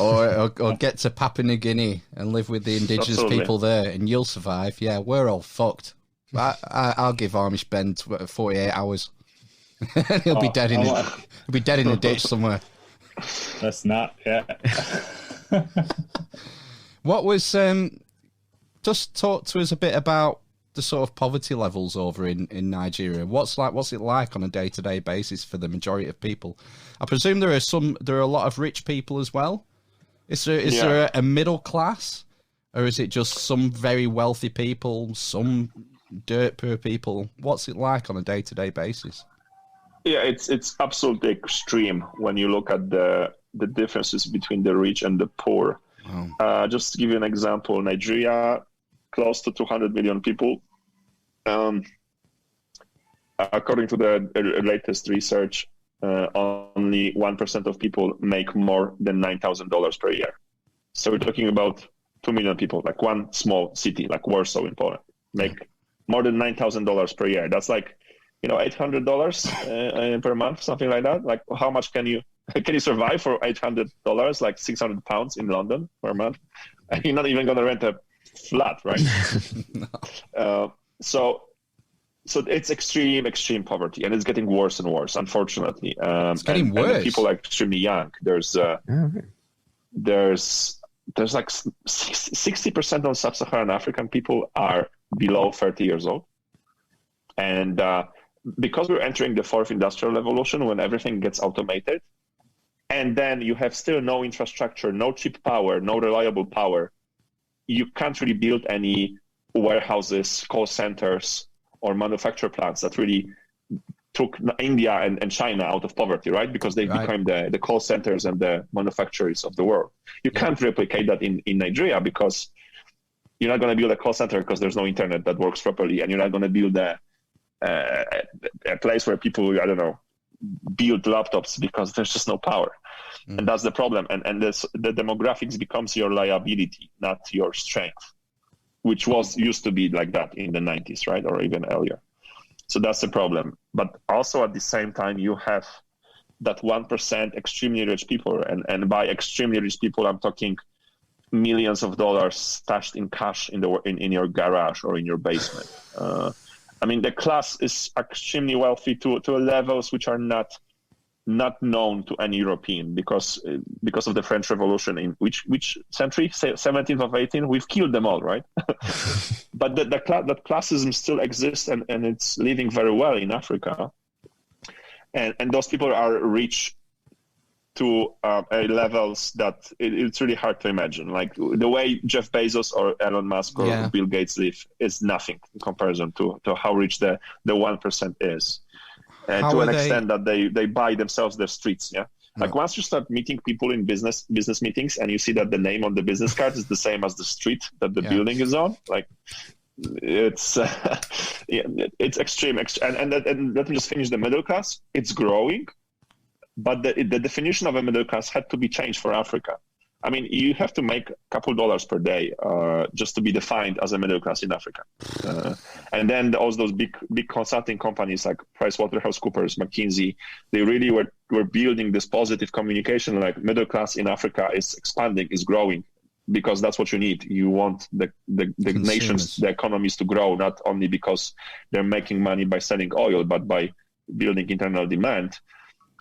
or get to Papua New Guinea and live with the indigenous people there, and you'll survive. Yeah, we're all fucked. I'll give Amish Ben 48 hours. He'll be dead in a ditch somewhere. That's not. Yeah. What was just talk to us a bit about the sort of poverty levels over in Nigeria. What's it like on a day-to-day basis for the majority of people? I presume there are a lot of rich people as well. Is there a middle class, or is it just some very wealthy people, some dirt poor people? What's it like on a day-to-day basis? Yeah, it's absolutely extreme when you look at the differences between the rich and the poor. Wow. Just to give you an example, Nigeria, close to 200 million people. According to the latest research, only 1% of people make more than $9,000 per year. So we're talking about 2 million people, like one small city, like Warsaw in Poland, make more than $9,000 per year. That's like, $800 per month, something like that. Like, how much can you survive for $800, like 600 pounds in London per month? And you're not even going to rent a flat, right? No. So it's extreme poverty, and it's getting worse and worse, unfortunately. It's getting worse. And people are extremely young. There's like 60% of sub-Saharan African people are below 30 years old. And because we're entering the fourth industrial revolution, when everything gets automated, and then you have still no infrastructure, no cheap power, no reliable power, you can't really build any warehouses, call centers, or manufacture plants that really took India and China out of poverty, right? Because they became the call centers and the manufacturers of the world. You can't replicate that in Nigeria, because you're not going to build a call center because there's no internet that works properly, and you're not going to build a place where people, build laptops because there's just no power. And that's the problem. And the demographics becomes your liability, not your strength, which used to be like that in the 90s, right? Or even earlier. So that's the problem. But also at the same time, you have that 1% extremely rich people. And by extremely rich people, I'm talking millions of dollars stashed in cash in your garage or in your basement. The class is extremely wealthy to levels which are not known to any European, because of the French Revolution in which century? 17th or 18th? We've killed them all, right? But that classism still exists, and it's living very well in Africa. And those people are rich to levels that it's really hard to imagine. Like the way Jeff Bezos or Elon Musk or Bill Gates live is nothing in comparison to how rich the 1% is. And to an extent that they buy themselves their streets. Yeah. Like once you start meeting people in business meetings, and you see that the name on the business card is the same as the street that the building is on, like it's it's extreme. And let me just finish the middle class. It's growing, but the definition of a middle class had to be changed for Africa. I mean, you have to make a couple dollars per day just to be defined as a middle class in Africa. And then all those big consulting companies like PricewaterhouseCoopers, McKinsey, they really were building this positive communication, like middle class in Africa is expanding, is growing. because that's what you need. You want the nations, the economies to grow, not only because they're making money by selling oil, but by building internal demand.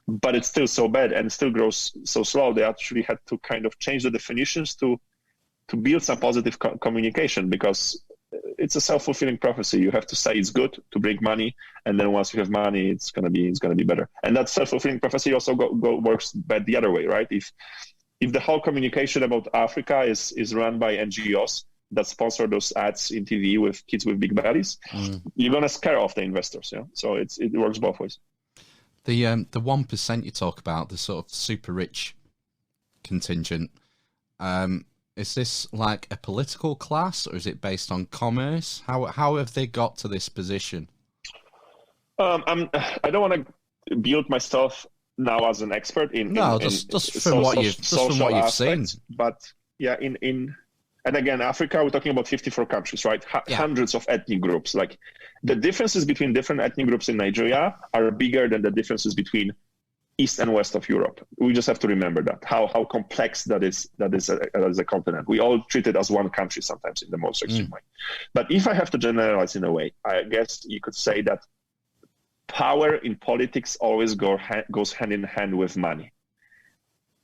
But it's still so bad and still grows so slow. They actually had to kind of change the definitions to build some positive communication, because it's a self-fulfilling prophecy. You have to say it's good to bring money, and then once you have money, it's gonna be better. And that self-fulfilling prophecy also works bad the other way, right? If the whole communication about Africa is run by NGOs that sponsor those ads in TV with kids with big bellies, you're gonna scare off the investors. Yeah, so it works both ways. The 1% you talk about, the sort of super rich contingent, is this like a political class, or is it based on commerce? How have they got to this position? I don't want to build myself now as an expert in just from what you've seen. But yeah, and again, Africa, we're talking about 54 countries, right? Hundreds of ethnic groups. Like, the differences between different ethnic groups in Nigeria are bigger than the differences between East and West of Europe. We just have to remember that, how complex that is as a continent. We all treat it as one country sometimes in the most extreme way. But if I have to generalize in a way, I guess you could say that power in politics always goes hand in hand with money.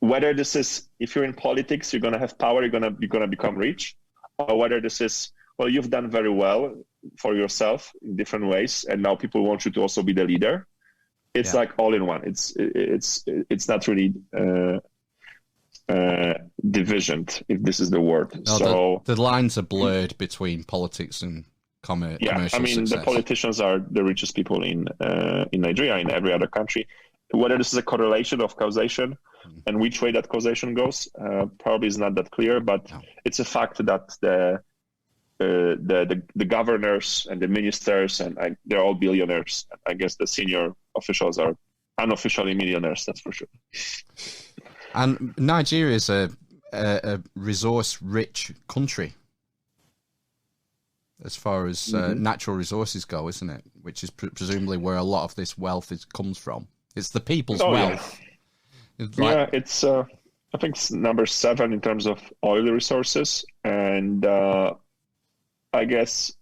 Whether this is, if you're in politics, you're going to have power, you're going to become rich, or whether this is, well, you've done very well for yourself in different ways, and now people want you to also be the leader. It's like all in one. It's not really divisioned, if this is the word. No, so the lines are blurred between politics and commercial success. The politicians are the richest people in Nigeria, in every other country. Whether this is a correlation of causation and which way that causation goes, probably is not that clear. But it's a fact that the governors and the ministers they're all billionaires. I guess the senior officials are unofficially millionaires. That's for sure. And Nigeria is a resource-rich country as far as natural resources go, isn't it? Which is presumably where a lot of this wealth comes from. It's the people's wealth. Yeah, it's I think it's number 7 in terms of oil resources, and I guess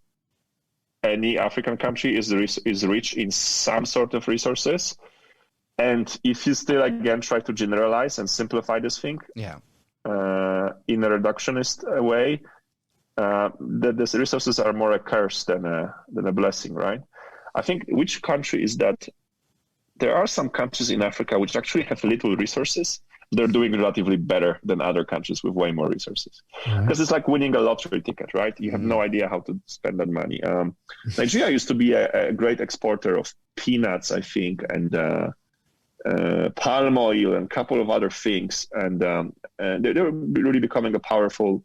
any African country is rich in some sort of resources. And if you still again try to generalize and simplify this thing, in a reductionist way, these resources are more a curse than a blessing, right? I think which country is that? There are some countries in Africa which actually have little resources. They're doing relatively better than other countries with way more resources. Because it's like winning a lottery ticket, right? You have no idea how to spend that money. Nigeria used to be a great exporter of peanuts, I think, and palm oil and a couple of other things. And they're really becoming a powerful,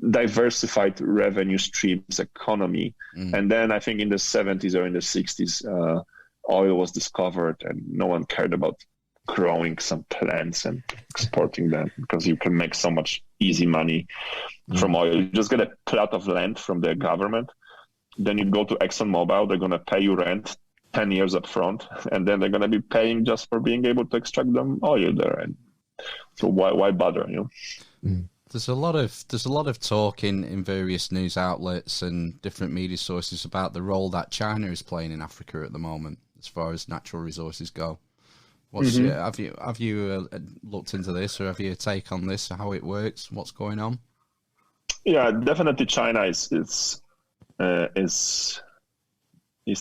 diversified revenue streams economy. And then I think in the 70s or in the 60s, oil was discovered, and no one cared about growing some plants and exporting them, because you can make so much easy money from oil. You just get a plot of land from the government, then you go to ExxonMobil, they're going to pay you rent 10 years up front, and then they're going to be paying just for being able to extract them oil there. And so why bother, you know? There's a lot of talk in various news outlets and different media sources about the role that China is playing in Africa at the moment, as far as natural resources go. Have you looked into this, or have you a take on this, how it works, what's going on? Yeah, definitely China is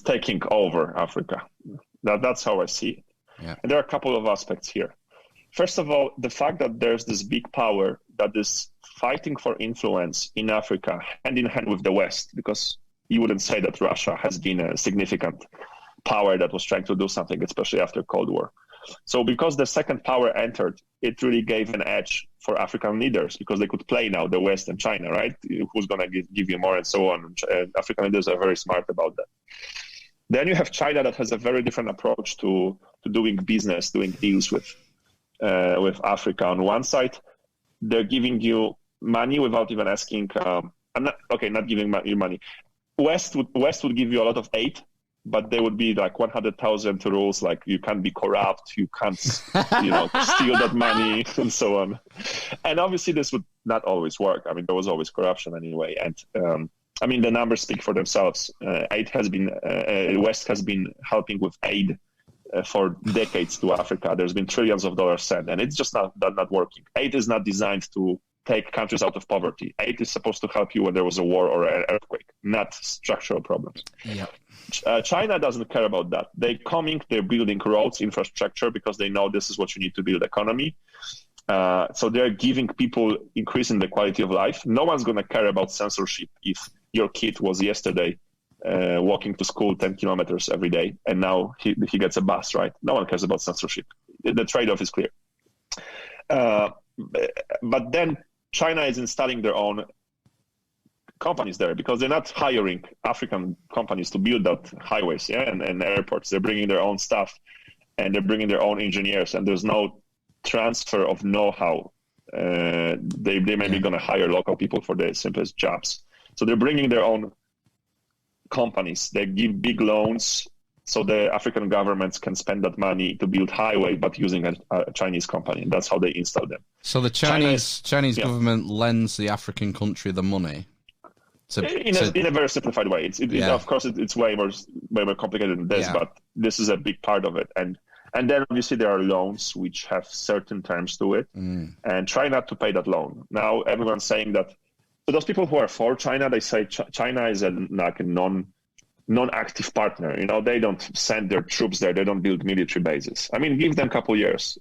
taking over Africa. That's how I see it. Yeah. And there are a couple of aspects here. First of all, the fact that there's this big power that is fighting for influence in Africa hand in hand with the West, because you wouldn't say that Russia has been a significant power that was trying to do something, especially after Cold War. So because the second power entered, it really gave an edge for African leaders, because they could play now the West and China, right? Who's going to give you more and so on. And African leaders are very smart about that. Then you have China that has a very different approach to doing business, doing deals with Africa. On one side, they're giving you money without even asking. Not giving you money. West would give you a lot of aid, but there would be like 100,000 rules, like you can't be corrupt, you can't, steal that money, and so on. And obviously, this would not always work. I mean, there was always corruption anyway. And I mean, the numbers speak for themselves. West has been helping with aid for decades to Africa. There's been trillions of dollars sent, and it's just not working. Aid is not designed to take countries out of poverty. Aid is supposed to help you when there was a war or an earthquake, not structural problems. Yeah. China doesn't care about that. They're building roads, infrastructure, because they know this is what you need to build economy. So they're giving people, increasing the quality of life. No one's going to care about censorship if your kid was yesterday walking to school 10 kilometers every day, and now he gets a bus, right? No one cares about censorship. The trade-off is clear. But then China is installing their own companies there, because they're not hiring African companies to build out highways and airports. They're bringing their own stuff, and they're bringing their own engineers, and there's no transfer of know-how. They may be going to hire local people for the simplest jobs. So they're bringing their own companies. They give big loans so the African governments can spend that money to build highway, but using a Chinese company. That's how they install them. So the Chinese government lends the African country the money. In a very simplified way. Of course, it's way more complicated than this, but this is a big part of it. And then obviously there are loans which have certain terms to it, and try not to pay that loan. Now everyone's saying that. So those people who are for China, they say China is a non-active partner. You know, they don't send their troops there. They don't build military bases. I mean, give them a couple years.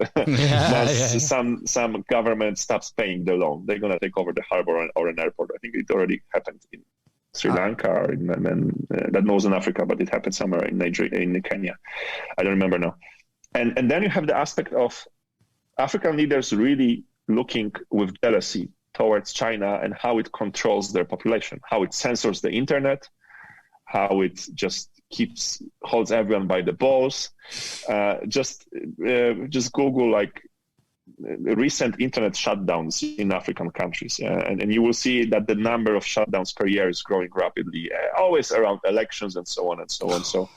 Some government stops paying the loan, they're going to take over the harbor or an airport. I think it already happened in Sri Lanka or that Northern Africa, but it happened somewhere in Nigeria, in Kenya. I don't remember now. And then you have the aspect of African leaders really looking with jealousy towards China and how it controls their population, how it censors the internet, how it just holds everyone by the balls. Just Google like recent internet shutdowns in African countries, and you will see that the number of shutdowns per year is growing rapidly, always around elections and so on and so on. So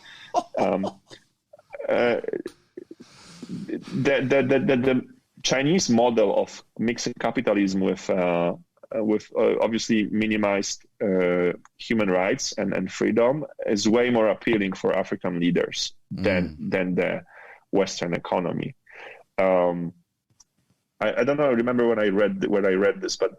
the Chinese model of mixing capitalism with obviously minimized human rights and freedom is way more appealing for African leaders than the Western economy. I don't know. I remember when I read this, but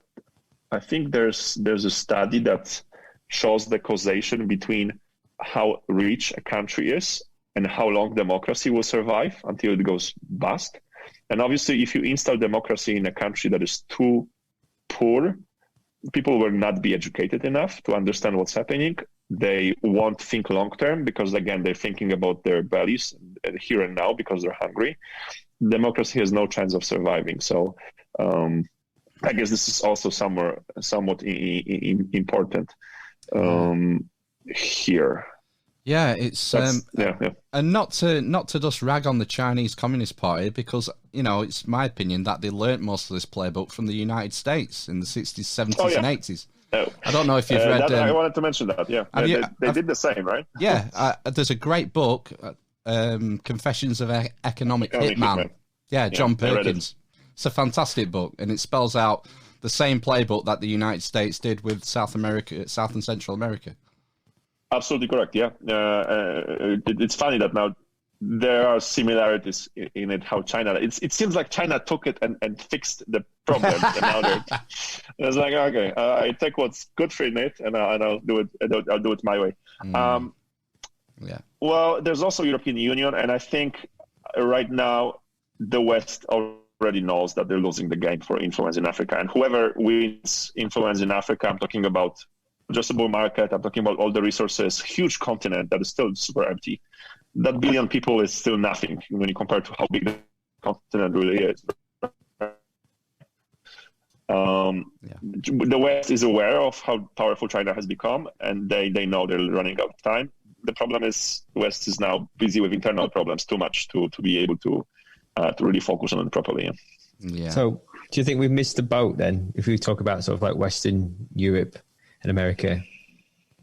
I think there's a study that shows the causation between how rich a country is and how long democracy will survive until it goes bust. And obviously, if you install democracy in a country that is too poor, people will not be educated enough to understand what's happening. They won't think long term because, again, they're thinking about their bellies here and now because they're hungry. Democracy has no chance of surviving. So I guess this is also somewhat important here. Yeah, it's and not to just rag on the Chinese Communist Party, because it's my opinion that they learnt most of this playbook from the United States in the 60s, 70s, and 80s. I don't know if you've read. I wanted to mention that. Yeah, they did the same, right? Yeah, there's a great book, Confessions of Economic Hitman. Yeah, John Perkins. It's a fantastic book, and it spells out the same playbook that the United States did with South and Central America. Absolutely correct. Yeah, it's funny that now there are similarities in it. How China, it seems like China took it and fixed the problem, and now it's like, okay, I take what's good for it, and I'll do it. I'll do it my way. Well, there's also European Union, and I think right now the West already knows that they're losing the game for influence in Africa, and whoever wins influence in Africa, I'm talking about addressable market, I'm talking about all the resources, huge continent that is still super empty. That billion people is still nothing when you compare to how big the continent really is. The West is aware of how powerful China has become, and they know they're running out of time. The problem is the West is now busy with internal problems too much to be able to really focus on it properly. Yeah. So do you think we've missed the boat then, if we talk about sort of like Western Europe and America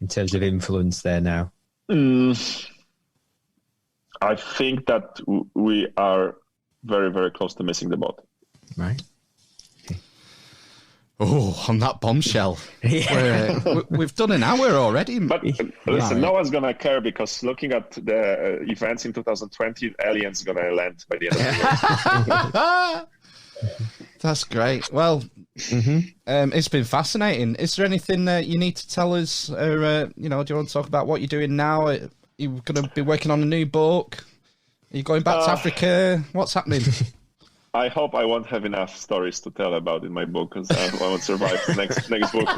in terms of influence there now? I think that we are very, very close to missing the boat. Right. Okay. Oh, on that bombshell. We've done an hour already. But listen, no one's going to care because looking at the events in 2020, aliens going to land by the end of the year. That's great. Well, it's been fascinating. Is there anything you need to tell us? Or, do you want to talk about what you're doing now? Are you going to be working on a new book? Are you going back to Africa? What's happening? I hope I won't have enough stories to tell about in my book because I won't survive the next book.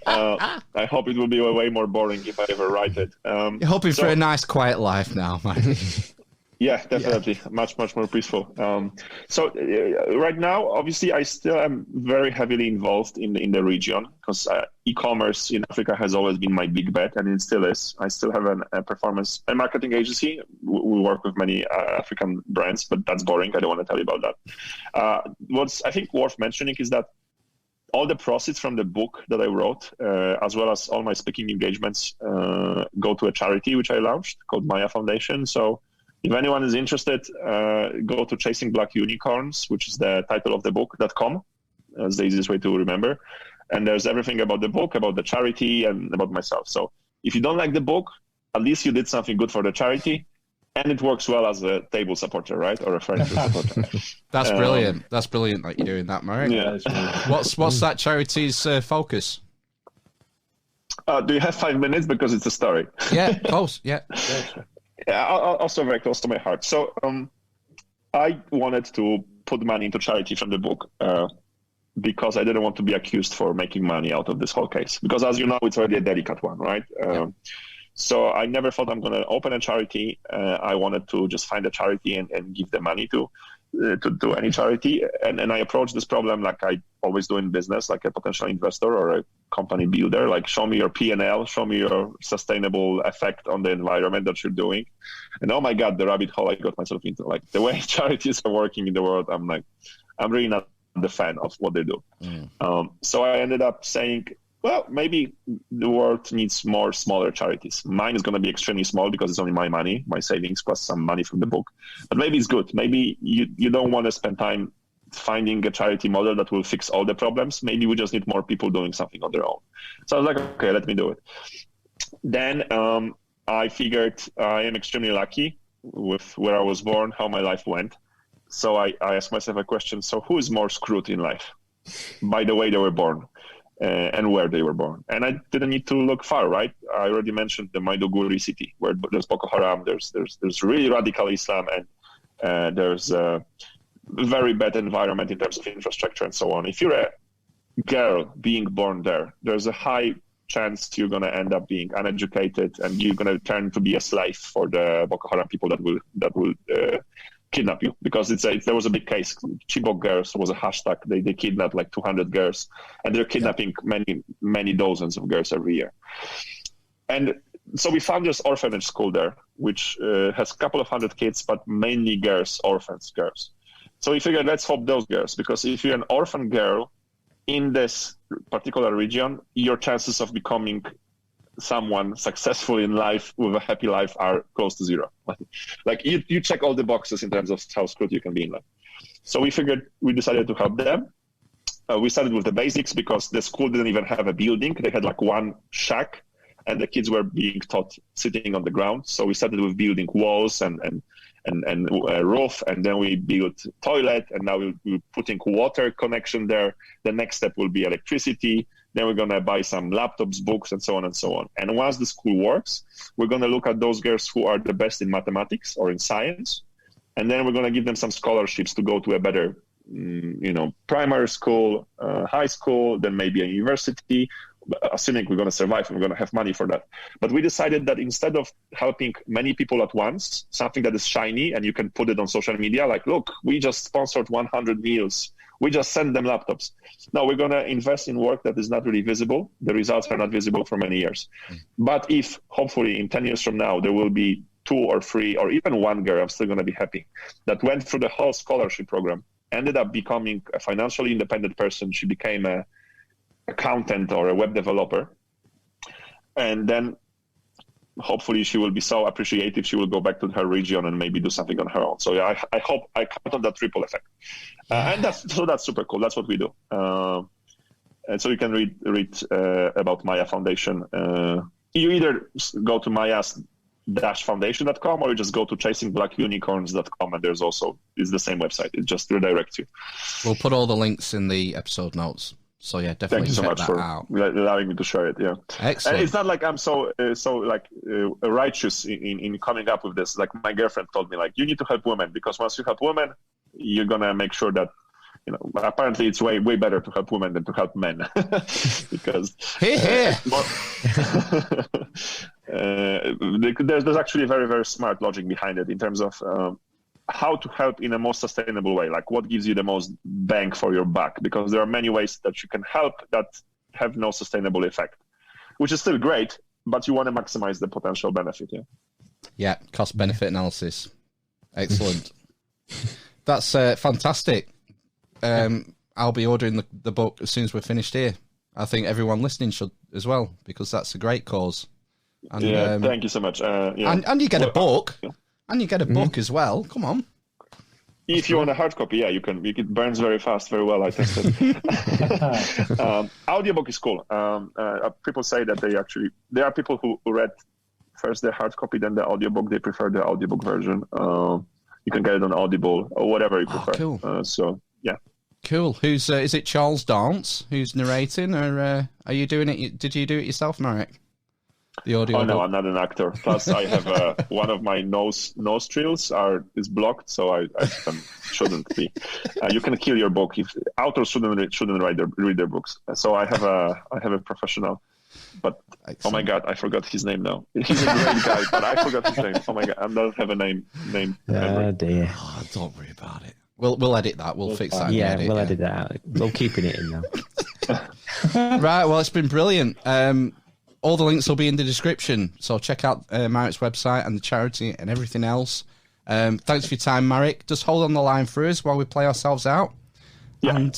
I hope it will be way more boring if I ever write it. You're hoping for a nice, quiet life now, Mike. Yeah, definitely. Yeah. Much more peaceful. Right now, obviously, I still am very heavily involved in the region because e-commerce in Africa has always been my big bet, and it still is. I still have a performance and marketing agency. We work with many African brands, but that's boring. I don't want to tell you about that. What's, I think, worth mentioning is that all the proceeds from the book that I wrote, as well as all my speaking engagements, go to a charity which I launched called Maya Foundation. So if anyone is interested, go to Chasing Black Unicorns, which is the title of the book.com. That's the easiest way to remember. And there's everything about the book, about the charity, and about myself. So if you don't like the book, at least you did something good for the charity. And it works well as a table supporter, right? Or a friend supporter. That's brilliant. That's brilliant that you're doing that, Marek. Yeah. What's that charity's focus? Do you have 5 minutes? Because it's a story. Yeah, of course. Yeah. Yeah, also very close to my heart. So I wanted to put money into charity from the book because I didn't want to be accused for making money out of this whole case. Because as you know, it's already a delicate one, right? So I never thought I'm going to open a charity. I wanted to just find a charity and give the money to any charity. And I approached this problem like I always do in business, like a potential investor or a company builder, like show me your P&L, show me your sustainable effect on the environment that you're doing. And oh my God, the rabbit hole I got myself into, like the way charities are working in the world, I'm really not the fan of what they do. So I ended up saying, well, maybe the world needs more smaller charities. Mine is going to be extremely small because it's only my money, my savings, plus some money from the book. But maybe it's good. Maybe you don't want to spend time finding a charity model that will fix all the problems. Maybe we just need more people doing something on their own. So I was like, okay, let me do it. Then I figured I am extremely lucky with where I was born, how my life went. So I asked myself a question. So who is more screwed in life by the way they were born? And where they were born. And I didn't need to look far, right? I already mentioned the Maiduguri city, where there's Boko Haram, there's really radical Islam, and there's a very bad environment in terms of infrastructure and so on. If you're a girl being born there, there's a high chance you're going to end up being uneducated and you're going to turn to be a slave for the Boko Haram people that will kidnap you, because there was a big case. Chibok girls was a hashtag. They kidnapped like 200 girls, and they're kidnapping many dozens of girls every year. And so we found this orphanage school there, which has a couple of hundred kids, but mainly girls, orphans girls. So we figured, let's help those girls, because if you're an orphan girl in this particular region, your chances of becoming someone successful in life with a happy life are close to zero. Like you check all the boxes in terms of how screwed you can be in life. So we decided to help them. We started with the basics because the school didn't even have a building. They had like one shack and the kids were being taught sitting on the ground. So we started with building walls and a roof, and then we built toilet, and now we're putting water connection there. The next step will be electricity. Then we're going to buy some laptops, books, and so on and so on. And once the school works, we're going to look at those girls who are the best in mathematics or in science. And then we're going to give them some scholarships to go to a better, primary school, high school, then maybe a university, assuming we're going to survive and we're going to have money for that. But we decided that instead of helping many people at once, something that is shiny and you can put it on social media, like, look, we just sponsored 100 meals. We just send them laptops. Now we're going to invest in work that is not really visible. The results are not visible for many years. But if hopefully in 10 years from now, there will be 2 or 3 or even one girl, I'm still going to be happy, that went through the whole scholarship program, ended up becoming a financially independent person. She became an accountant or a web developer. And then hopefully she will be so appreciative, she will go back to her region and maybe do something on her own. So yeah, I hope I count on that triple effect. And that's super cool. That's what we do. And so you can read about Maya Foundation. You either go to mayas-foundation.com or you just go to chasingblackunicorns.com, and there's also, it's the same website. It just redirects you. We'll put all the links in the episode notes. So yeah, definitely check that out. Thank you so much for allowing me to share it. Yeah, excellent. And it's not like I'm so righteous in coming up with this. Like my girlfriend told me, like, you need to help women, because once you help women, you're gonna make sure that, you know, apparently it's way better to help women than to help men, because there's actually a very, very smart logic behind it in terms of how to help in a most sustainable way, like what gives you the most bang for your buck, because there are many ways that you can help that have no sustainable effect, which is still great, but you want to maximize the potential benefit. Yeah, cost benefit analysis. Excellent. That's fantastic. I'll be ordering the book as soon as we're finished here. I think everyone listening should as well, because that's a great cause. And, thank you so much. And you get a book. And you get a book as well. Come on. If you want a hard copy, you can. It burns very fast, very well. I tested. Audiobook is cool. People say that there are people who read first the hard copy, then the audiobook. They prefer the audiobook version. You can get it on Audible or whatever you prefer. Cool. Yeah. Cool. Who's is it? Charles Dance who's narrating, or are you doing it? Did you do it yourself, Marek? The audio. Oh no, I'm not an actor. Plus, I have one of my nostrils is blocked, so I shouldn't be. You can kill your book if authors shouldn't read their books. So I have a professional. But excellent. Oh my god, I forgot his name now. He's a great guy, but I forgot his name. Oh my god, I don't have a name. Oh dear. Oh, don't worry about it. We'll edit that. We'll fix that. Yeah, we'll edit that out. We're keeping it in now. Right. Well, it's been brilliant. All the links will be in the description, so check out Marek's website and the charity and everything else. Thanks for your time, Marek. Just hold on the line for us while we play ourselves out. Yeah. And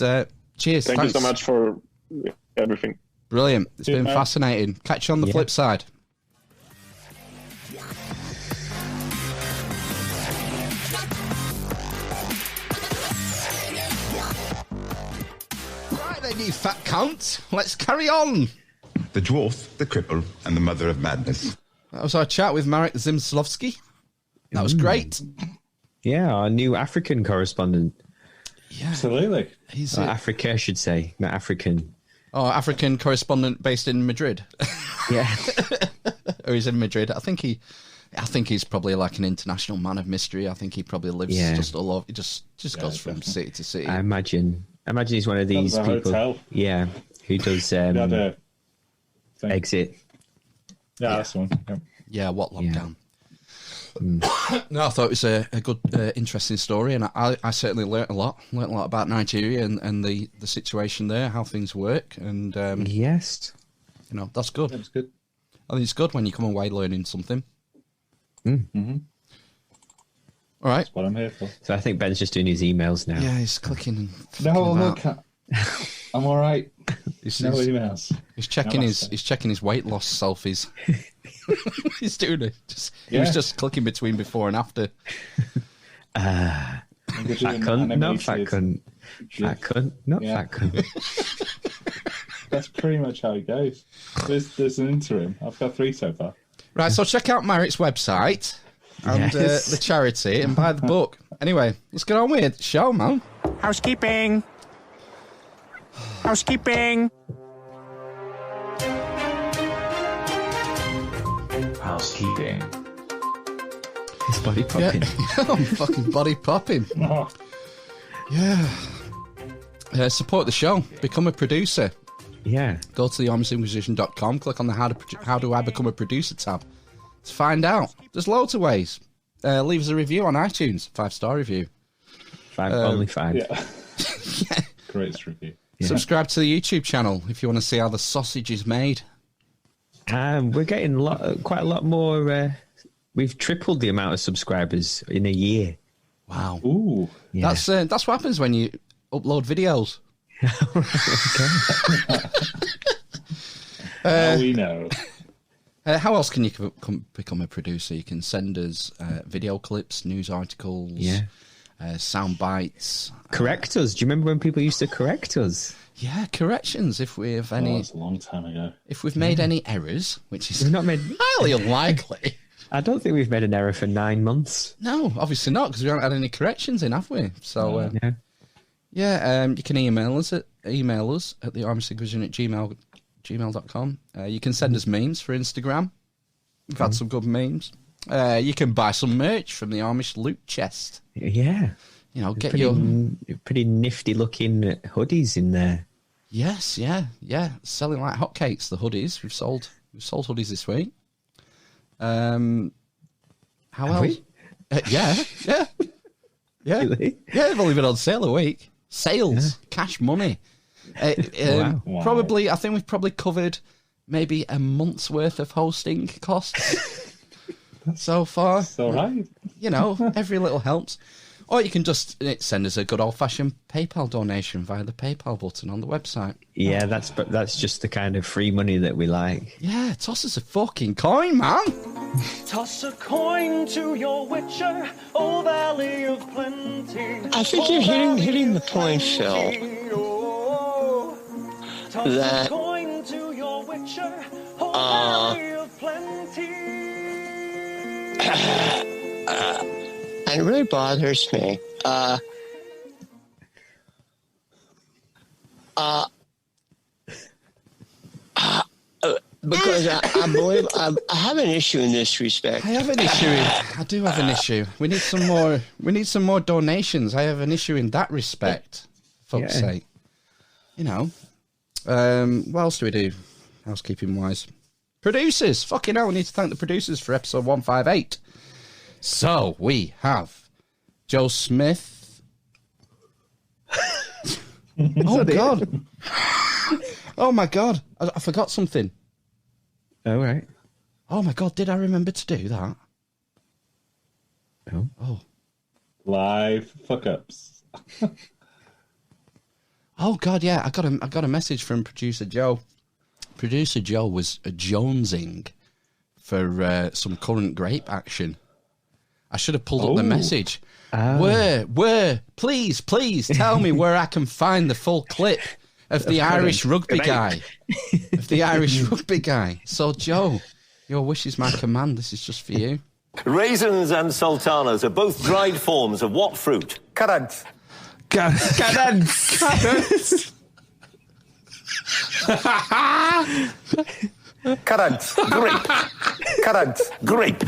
cheers. Thanks you so much for everything. Brilliant. It's been fascinating. Catch you on the flip side. Right then, you fat cunt. Let's carry on. The dwarf, the cripple, and the mother of madness. That was our chat with Marek Zmyslowski. That was great. Yeah, our new African correspondent. Yeah, absolutely. He's Africa, I should say, not African. Oh, African correspondent based in Madrid. Yeah, or he's in Madrid. I think he's probably like an international man of mystery. I think he probably lives just all over. He just goes from city to city. I imagine he's one of these people. Hotel. Yeah, who does Exit. Yeah, that's one. Yeah, what lockdown? No, I thought it was a good, interesting story, and I certainly learnt a lot. Learnt a lot about Nigeria and the situation there, how things work, and yes, that's good. That's good. I think it's good when you come away learning something. Mm-hmm. All right, that's what I'm here for. So I think Ben's just doing his emails now. Yeah, he's clicking. And no, look, I'm all right. No emails. He's checking his weight loss selfies. He's doing it. He was just clicking between before and after. Fat cunt, not fat cunt. Fat cunt, not fat cunt. That's pretty much how it goes. There's an interim. I've got 3 so far. Right, so check out Marek's website and the charity and buy the book. Anyway, let's get on with the show, man. Housekeeping. Housekeeping. It's body popping. Yeah. I'm fucking body popping. Oh. Yeah. Support the show. Become a producer. Yeah. Go to thehonestinquisition.com, click on the how do I become a producer tab to find out. There's loads of ways. Leave us a review on iTunes. 5-star review. Only 5. Yeah. Great review. Yeah. Subscribe to the YouTube channel if you want to see how the sausage is made. We're getting quite a lot more. We've tripled the amount of subscribers in a year. Wow. Ooh. Yeah. That's what happens when you upload videos. Now we know. How else can you become a producer? You can send us video clips, news articles. Yeah. sound bites. Correct us. Do you remember when people used to correct us? Yeah, corrections if we have Oh, any. that's a long time ago. If we've made any errors, which is We've not made. highly unlikely. I don't think we've made an error for 9 months. No, obviously not, because we haven't had any corrections in, have we? So, Yeah. you can email us at thearmistedvision@gmail.com. You can send us memes for Instagram. We've had some good memes. You can buy some merch from the Amish Loot Chest. Yeah. You know, get pretty nifty looking hoodies in there. Yes, yeah. Selling like hotcakes, the hoodies. We've sold hoodies this week. How Have else? we? Yeah. Really? Yeah, they've only been on sale a week. Sales, cash money. Wow. Probably, I think we've probably covered maybe a month's worth of hosting costs so far. It's all right. You know, every little helps. Or you can just send us a good old-fashioned PayPal donation via the PayPal button on the website. Yeah, that's just the kind of free money that we like. Yeah, toss us a fucking coin, man. Toss a coin to your witcher, O Valley of Plenty. I think you're hitting the point, Phil. Toss That a coin to your witcher, O Valley of Plenty. and it really bothers me. Because I believe I have an issue in this respect. I have an issue. I do have an issue. We need some more. We need some more donations. I have an issue in that respect. Fuck's sake. You know. What else do we do? Housekeeping wise, producers. Fucking hell, we need to thank the producers for episode 158. So we have Joe Smith. Oh God. Oh my God. I forgot something. Oh, right. Oh my God, did I remember to do that? Oh. Live fuck-ups. Oh God, yeah, I got a message from producer Joe. Producer Joe was jonesing for some current grape action. I should have pulled up the message. Where? Please tell me where I can find the full clip of the Irish rugby guy. So, Joe, your wish is my command. This is just for you. Raisins and sultanas are both dried forms of what fruit? Currants. Cadence. Currants. Grape. Currants. Grape.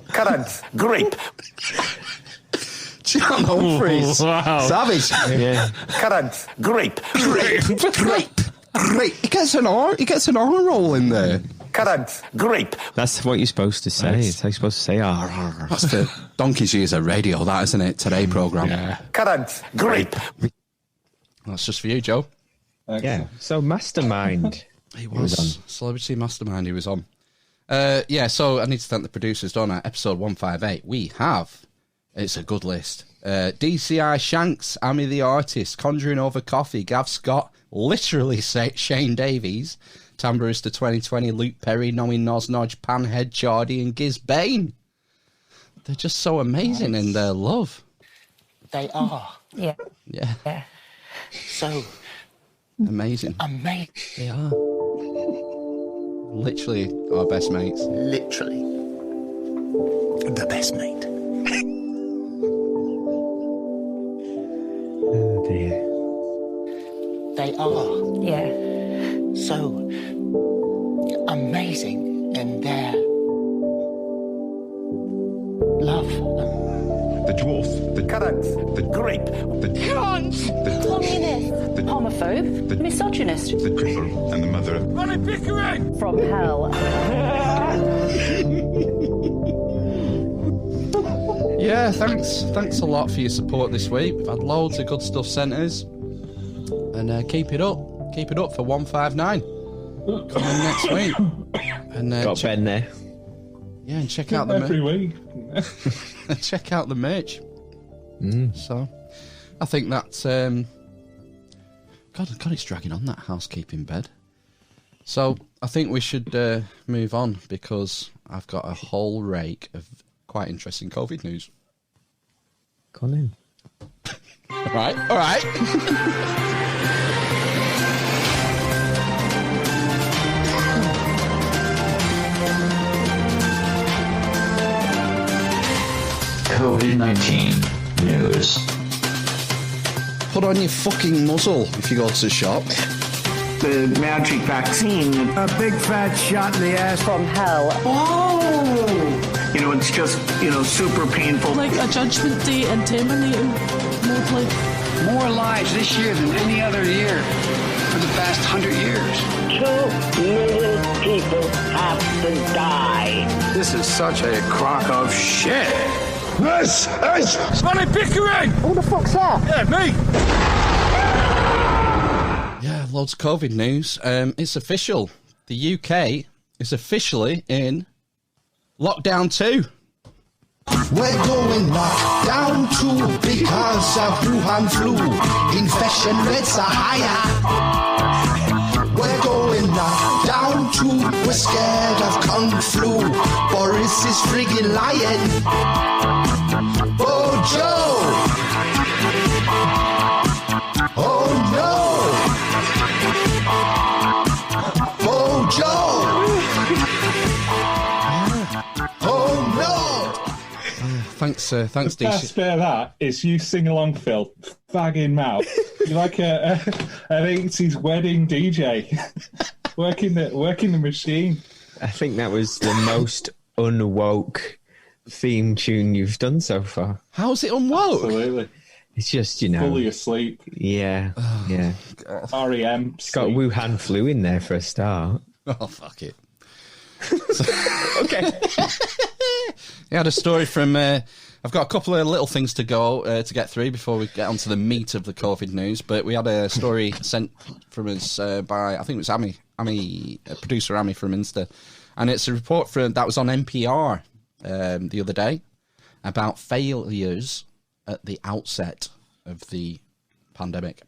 Currants. Grape. John Humphreys. Wow. Savage. Yeah. Currants. Grape. Great. He gets an R roll in there. Currants. Grape. That's what you're supposed to say. It's how you're supposed to say. That's for Donkey's Years of Radio, that, isn't it? Today programme. Yeah. Currants. Grape. That's just for you, Joe. Yeah. So Mastermind. He was Celebrity Mastermind. He was on. So I need to thank the producers, don't I? Episode 158. We have. It's a good list. DCI Shanks, Amy the Artist, Conjuring Over Coffee, Gav Scott, literally Shane Davies, Tambarista 2020, Luke Perry, Noe Nosnodge, Panhead, Chardy, and Giz Bain. They're just so amazing in their love. They are. Yeah. So Amazing. amazing. They are. Literally our best mates. Literally. The best mate. Oh dear. They are. Yeah. So amazing in their love. The dwarf, the Currants. the Grape. the Communist, homophobe, misogynist, the cripple, and the mother of from hell. Yeah, thanks a lot for your support this week. We've had loads of good stuff sent us. And keep it up for 159. Come on next week. And Got Ben there. yeah, and check out the Every week. check out the merch. So, I think that's God, it's dragging on, that housekeeping bed. So, I think we should move on, because I've got a whole rake of quite interesting COVID news. Go on in. All right. COVID-19 news. Put on your fucking muzzle if you go to the shop. The magic vaccine. A big fat shot in the ass from hell. Oh! You know, it's just, super painful. Like a judgment day and terminating mostly. More lives this year than any other year for the past 100 years. 2 million people have to die. This is such a crock of shit. This is Sonny Pickering! Who the fuck's that? Yeah, me! Yeah, loads of COVID news. It's official. The UK is officially in lockdown 2. We're going lockdown 2 because of Wuhan flu. Infection rates are higher. We're going lockdown 2. We're scared of Kung Flu. Boris is friggin' lying. Oh, Joe! Oh, no! Oh, Joe! Oh, no! Thanks, The DC. best bit of that is you sing along, Phil, fagging mouth. You're like an 80s wedding DJ, working the machine. I think that was the most unwoke theme tune you've done so far. How's it unwoke? Absolutely. It's just, fully asleep. Yeah, yeah. REM. It's got Wuhan flu in there for a start. Oh, fuck it. Okay. I had a story from... I've got a couple of little things to go to get through before we get onto the meat of the COVID news, but we had a story sent from us by, I think it was Amy, producer Amy from Insta, and it's a report that was on NPR the other day about failures at the outset of the pandemic.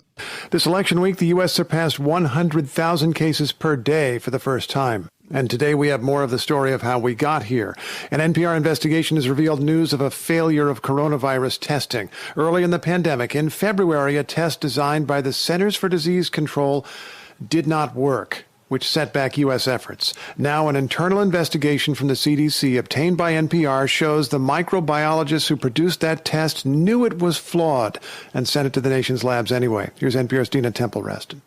This election week, the U.S. surpassed 100,000 cases per day for the first time. And today we have more of the story of how we got here. An NPR investigation has revealed news of a failure of coronavirus testing. Early in the pandemic, in February, a test designed by the Centers for Disease Control did not work, which set back U.S. efforts. Now, an internal investigation from the CDC obtained by NPR shows the microbiologists who produced that test knew it was flawed and sent it to the nation's labs anyway. Here's NPR's Dina Temple-Reston.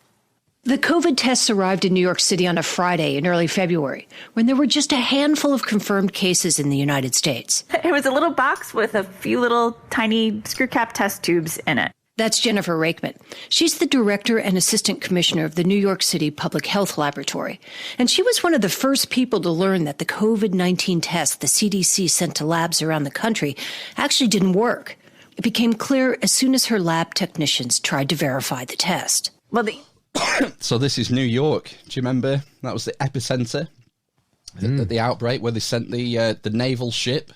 The COVID tests arrived in New York City on a Friday in early February, when there were just a handful of confirmed cases in the United States. It was a little box with a few little tiny screw cap test tubes in it. That's Jennifer Rakeman. She's the director and assistant commissioner of the New York City Public Health Laboratory. And she was one of the first people to learn that the COVID-19 test the CDC sent to labs around the country actually didn't work. It became clear as soon as her lab technicians tried to verify the test. Well, So this is New York. Do you remember? That was the epicenter at the outbreak where they sent the naval ship.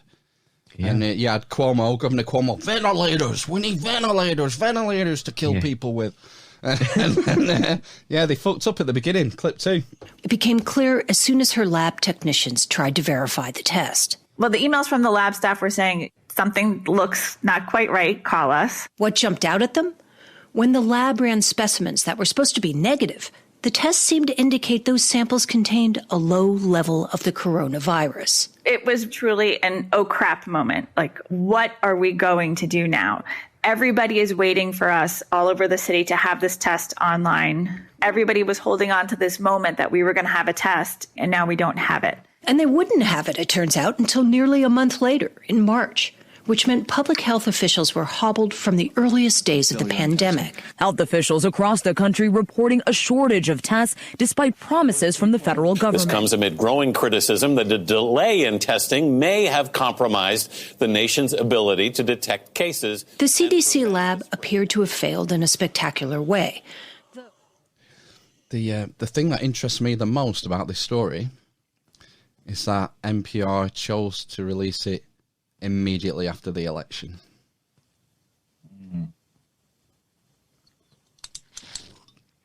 Yeah. And you had Governor Cuomo, ventilators, we need ventilators to kill people with. They fucked up at the beginning, clip 2. It became clear as soon as her lab technicians tried to verify the test. Well, the emails from the lab staff were saying something looks not quite right, call us. What jumped out at them? When the lab ran specimens that were supposed to be negative, the test seemed to indicate those samples contained a low level of the coronavirus. It was truly an oh crap moment. Like, what are we going to do now? Everybody is waiting for us all over the city to have this test online. Everybody was holding on to this moment that we were going to have a test, and now we don't have it. And they wouldn't have it, it turns out, until nearly a month later, in March, which meant public health officials were hobbled from the earliest days of the pandemic. Health officials across the country reporting a shortage of tests despite promises from the federal government. This comes amid growing criticism that a delay in testing may have compromised the nation's ability to detect cases. The CDC lab appeared to have failed in a spectacular way. The thing that interests me the most about this story is that NPR chose to release it immediately after the election.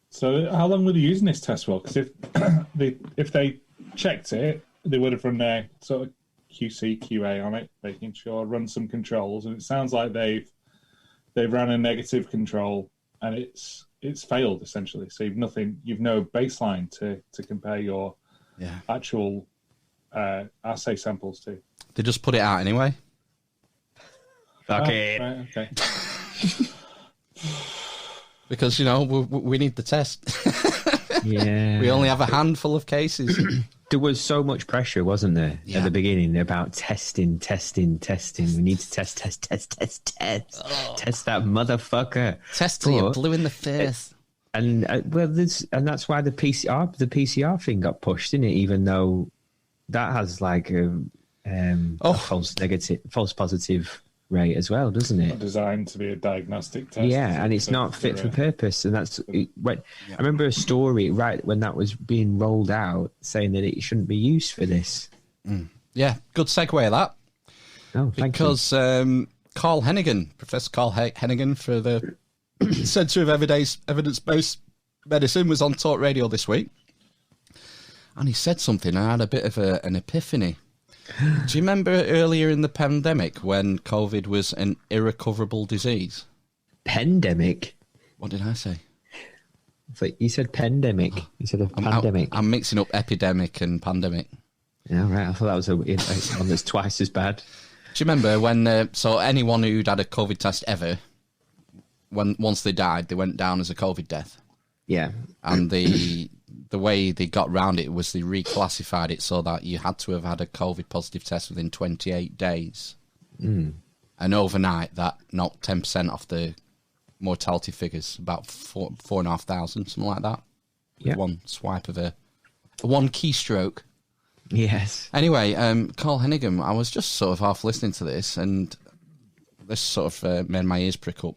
So how long were they using this test for? Because if they checked it, they would have run their sort of QC, QA on it, making sure, run some controls. And it sounds like they've they've ran a negative control, and it's failed essentially. So you've no baseline to compare your actual assay samples to. They just put it out anyway. Okay. Right, okay. Because, we need the test. Yeah. We only have a handful of cases. There was so much pressure, wasn't there, at the beginning about testing. We need to test. Oh. Test that motherfucker. Test till you're blue in the face. And that's why the PCR thing got pushed, didn't it? Even though that has like a false positive rate as well, doesn't it? Not designed to be a diagnostic test. Yeah, and it's not fit for purpose. And that's when I remember a story right when that was being rolled out, saying that it shouldn't be used for this. Yeah, good segue that. Oh, thank because Carl Hennigan, Professor Carl Hennigan for the Centre of Evidence-Based Medicine, was on Talk Radio this week, and he said something. I had a bit of an epiphany. Do you remember earlier in the pandemic when COVID was an irrecoverable disease? Pandemic? What did I say? It's like you said pandemic. You said a pandemic. I'm mixing up epidemic and pandemic. Yeah, right. I thought that was one that's twice as bad. Do you remember when, so anyone who'd had a COVID test ever, once they died, they went down as a COVID death? Yeah. And the way they got around it was they reclassified it so that you had to have had a COVID positive test within 28 days. And overnight, that knocked 10% off the mortality figures, about 4,500, something like that. Yeah. One swipe of one keystroke. Yes. Anyway, Carl Hennigan, I was just sort of half listening to this, and this sort of made my ears prick up.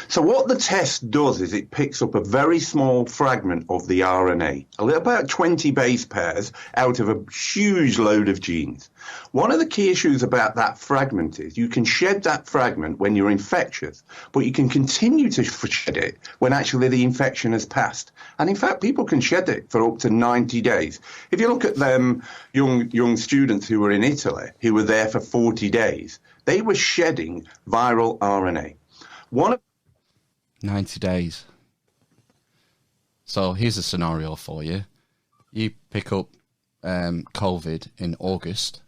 So what the test does is it picks up a very small fragment of the RNA, about 20 base pairs out of a huge load of genes. One of the key issues about that fragment is you can shed that fragment when you're infectious, but you can continue to shed it when actually the infection has passed. And in fact, people can shed it for up to 90 days. If you look at them young students who were in Italy, who were there for 40 days, they were shedding viral RNA. 90 days. So here's a scenario for you. You pick up COVID in August.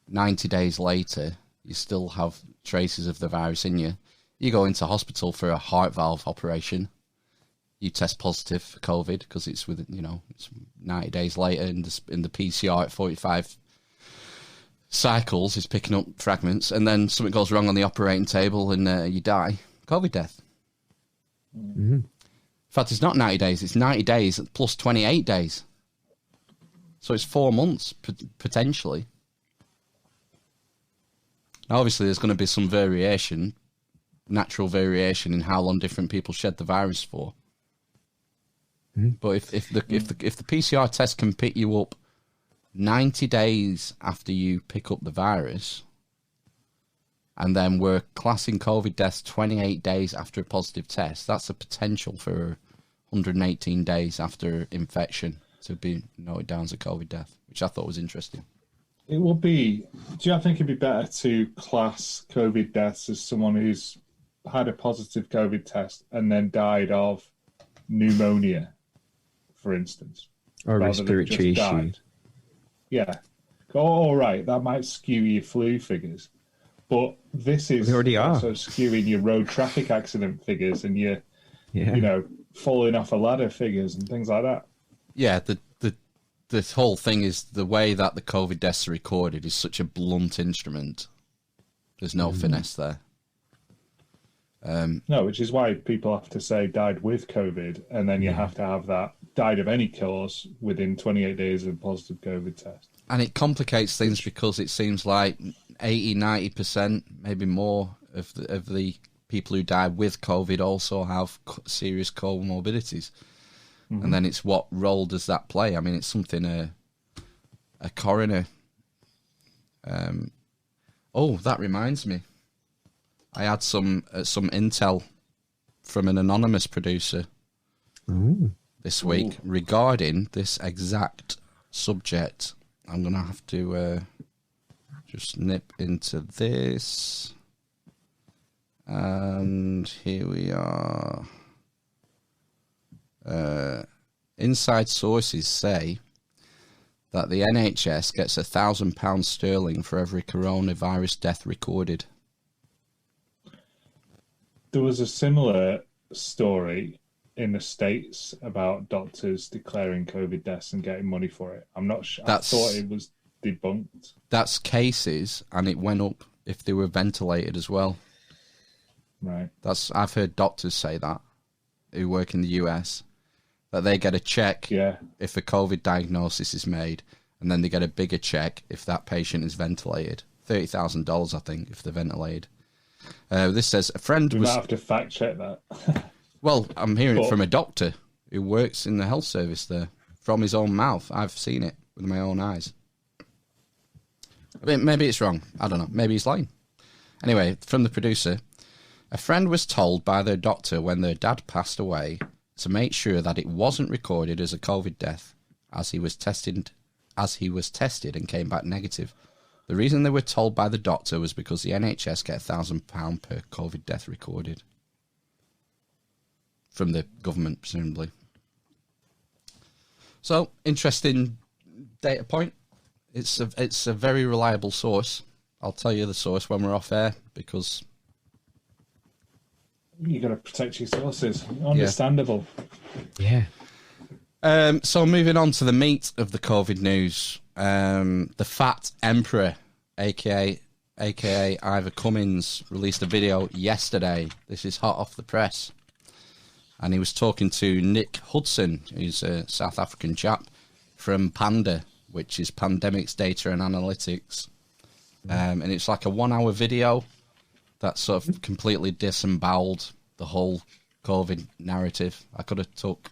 90 days later, you still have traces of the virus in you. You go into hospital for a heart valve operation. You test positive for COVID because it's it's 90 days later in the PCR at 45 cycles is picking up fragments, and then something goes wrong on the operating table and you die. COVID death. Mm-hmm. In fact, it's not 90 days, it's 90 days plus 28 days. So it's 4 months, potentially. Now, obviously, there's going to be some variation, natural variation in how long different people shed the virus for. Mm-hmm. But if the PCR test can pick you up 90 days after you pick up the virus, and then we're classing COVID deaths 28 days after a positive test, that's a potential for 118 days after infection to be noted down as a COVID death, which I thought was interesting. It would be, do you think it'd be better to class COVID deaths as someone who's had a positive COVID test and then died of pneumonia, for instance? Or respiratory issue. Yeah. All right, that might skew your flu figures. But this is also skewing your road traffic accident figures and your, falling off a ladder figures and things like that. Yeah, the whole thing is the way that the COVID deaths are recorded is such a blunt instrument. There's no finesse there. No, which is why people have to say died with COVID, and then you have to have that died of any cause within 28 days of a positive COVID test. And it complicates things because it seems like 80-90%, maybe more, of the people who die with COVID also have serious comorbidities. Mm-hmm. And then it's what role does that play? I mean, it's something a coroner... that reminds me. I had some intel from an anonymous producer this week regarding this exact subject. I'm going to have to just nip into this. And here we are. Inside sources say that the NHS gets £1,000 sterling for every coronavirus death recorded. There was a similar story in the States about doctors declaring COVID deaths and getting money for it. I'm not sure. I thought it was debunked. That's cases, and it went up if they were ventilated as well. Right. I've heard doctors say that, who work in the US, that they get a check if a COVID diagnosis is made, and then they get a bigger check if that patient is ventilated. $30,000, I think, if they're ventilated. This says a friend we was... might have to fact check that. Well, I'm hearing it from a doctor who works in the health service there, from his own mouth. I've seen it with my own eyes. I mean, maybe it's wrong. I don't know. Maybe he's lying. Anyway, from the producer, a friend was told by their doctor when their dad passed away to make sure that it wasn't recorded as a COVID death, as he was tested and came back negative. The reason they were told by the doctor was because the NHS get £1,000 per COVID death recorded. From the government, presumably. So, interesting data point. It's a very reliable source. I'll tell you the source when we're off air, because... You've got to protect your sources. Understandable. Yeah. So moving on to the meat of the COVID news. The Fat Emperor, aka Ivor Cummins, released a video yesterday. This is hot off the press. And he was talking to Nick Hudson, who's a South African chap from Panda, which is Pandemics Data and Analytics. And it's like a 1-hour video that sort of completely disemboweled the whole COVID narrative. I could have took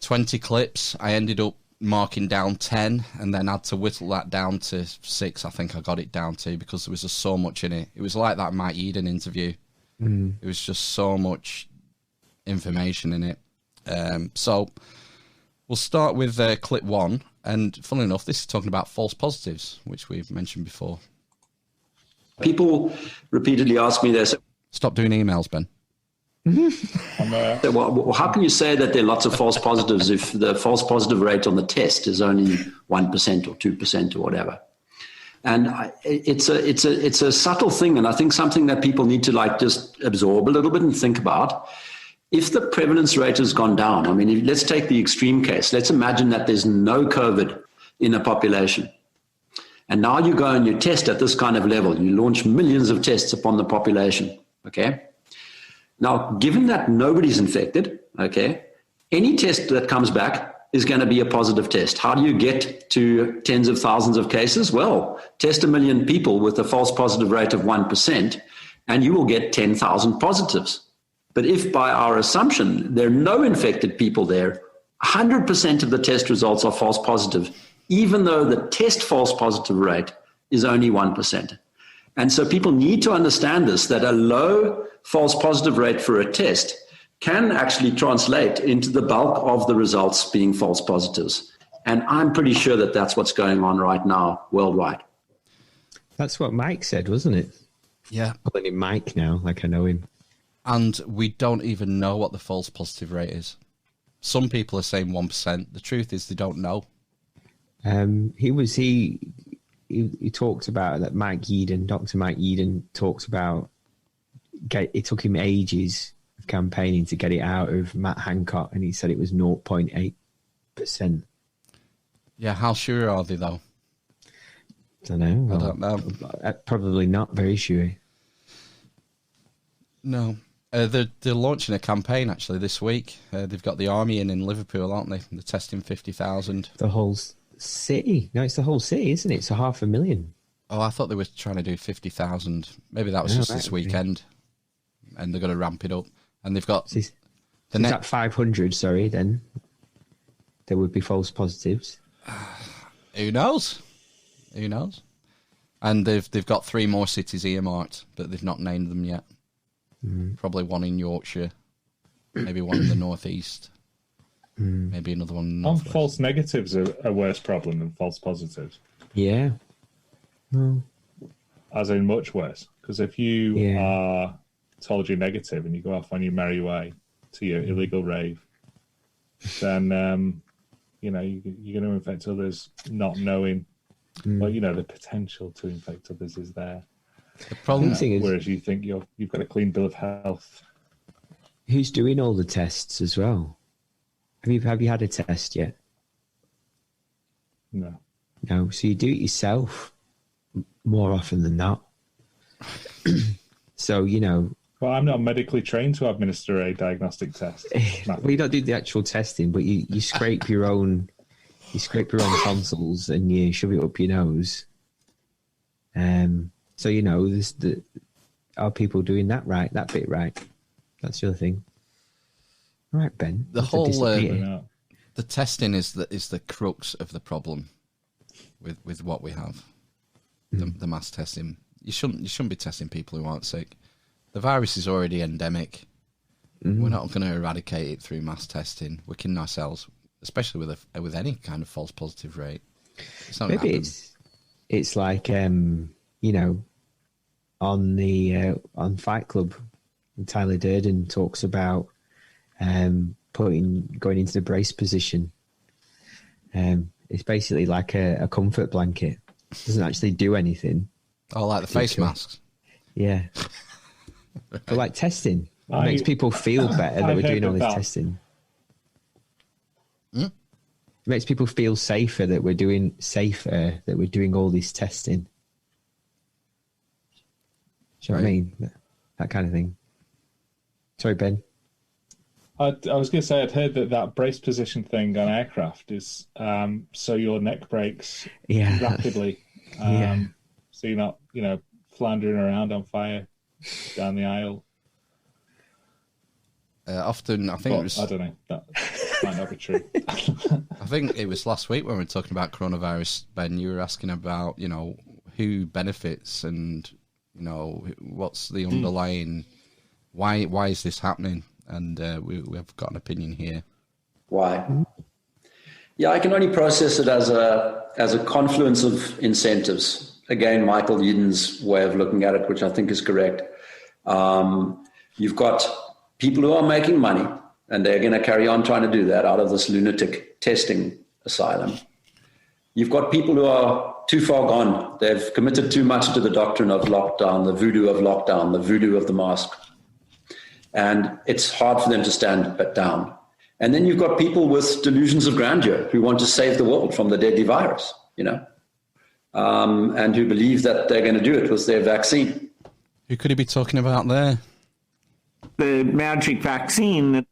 20 clips. I ended up marking down 10 and then had to whittle that down to 6. I think I got it down to, because there was just so much in it. It was like that Mike Eden interview. It was just so much information in it. So we'll start with clip 1. And funnily enough, this is talking about false positives, which we've mentioned before. People repeatedly ask me this. Stop doing emails, Ben. Well, how can you say that there are lots of false positives if the false positive rate on the test is only 1% or 2% or whatever? And it's a subtle thing, and I think something that people need to just absorb a little bit and think about. If the prevalence rate has gone down, I mean, let's take the extreme case. Let's imagine that there's no COVID in a population. And now you go and you test at this kind of level. You launch millions of tests upon the population, okay? Now, given that nobody's infected, okay, any test that comes back is going to be a positive test. How do you get to tens of thousands of cases? Well, test 1 million people with a false positive rate of 1%, and you will get 10,000 positives. But if by our assumption there are no infected people there, 100% of the test results are false positive, even though the test false positive rate is only 1%. And so people need to understand this, that a low false positive rate for a test can actually translate into the bulk of the results being false positives. And I'm pretty sure that that's what's going on right now worldwide. That's what Mike said, wasn't it? Yeah. I'm calling him Mike now, like I know him. And we don't even know what the false positive rate is. Some people are saying 1%. The truth is they don't know. He talked about that Dr. Mike Eden talked about, it took him ages of campaigning to get it out of Matt Hancock, and he said it was 0.8%. Yeah, how sure are they, though? I don't know. Probably not very sure. No. They're launching a campaign, actually, this week. They've got the army in Liverpool, aren't they? They're testing 50,000. The whole city? No, it's the whole city, isn't it? It's 500,000. Oh, I thought they were trying to do 50,000. Maybe that was just this weekend. And they're going to ramp it up. And they've got... Is that 500, sorry, then? There would be false positives. Who knows? Who knows? And they've got 3 more cities earmarked, but they've not named them yet. Probably one in Yorkshire, maybe one in the northeast, maybe another one in the northwest. False negatives are a worse problem than false positives. Yeah. As in much worse. Because if you are told you're negative and you go off on your merry way to your illegal rave, then you're going to infect others, not knowing. Well, the potential to infect others is there. The problem is, whereas you think you've got a clean bill of health. Who's doing all the tests as well? Have you had a test yet? No. No, so you do it yourself more often than not. So, Well, I'm not medically trained to administer a diagnostic test. Well, you don't do the actual testing, but you scrape your own tonsils and you shove it up your nose. So, are people doing that right, that bit right? That's the other thing. All right, Ben. The whole the testing is the crux of the problem with what we have. The mass testing. You shouldn't be testing people who aren't sick. The virus is already endemic. We're not going to eradicate it through mass testing. We're kidding ourselves, especially with any kind of false positive rate. Maybe it's like on Fight Club, Tyler Durden talks about going into the brace position. It's basically like a comfort blanket. It doesn't actually do anything. Oh, like the face masks. Yeah. Right. But like testing. It makes people feel better that we're doing all this testing. It makes people feel safer that we're doing all this testing. Do you know what I mean? That kind of thing. Sorry, Ben. I was going to say, I'd heard that brace position thing on aircraft is so your neck breaks rapidly. So you're not, floundering around on fire down the aisle. Often, I think it was... I don't know. That might not be true. I think it was last week when we were talking about coronavirus, Ben, you were asking about, who benefits and, what's the underlying... Why is this happening? And we've got an opinion here. Why? Yeah, I can only process it as a confluence of incentives. Again, Michael Yeadon's way of looking at it, which I think is correct. You've got people who are making money, and they're going to carry on trying to do that out of this lunatic testing asylum. You've got people who are too far gone. They've committed too much to the doctrine of lockdown, the voodoo of lockdown, the voodoo of the mask. And it's hard for them to stand down. And then you've got people with delusions of grandeur who want to save the world from the deadly virus, and who believe that they're going to do it with their vaccine. Who could he be talking about there? The magic vaccine.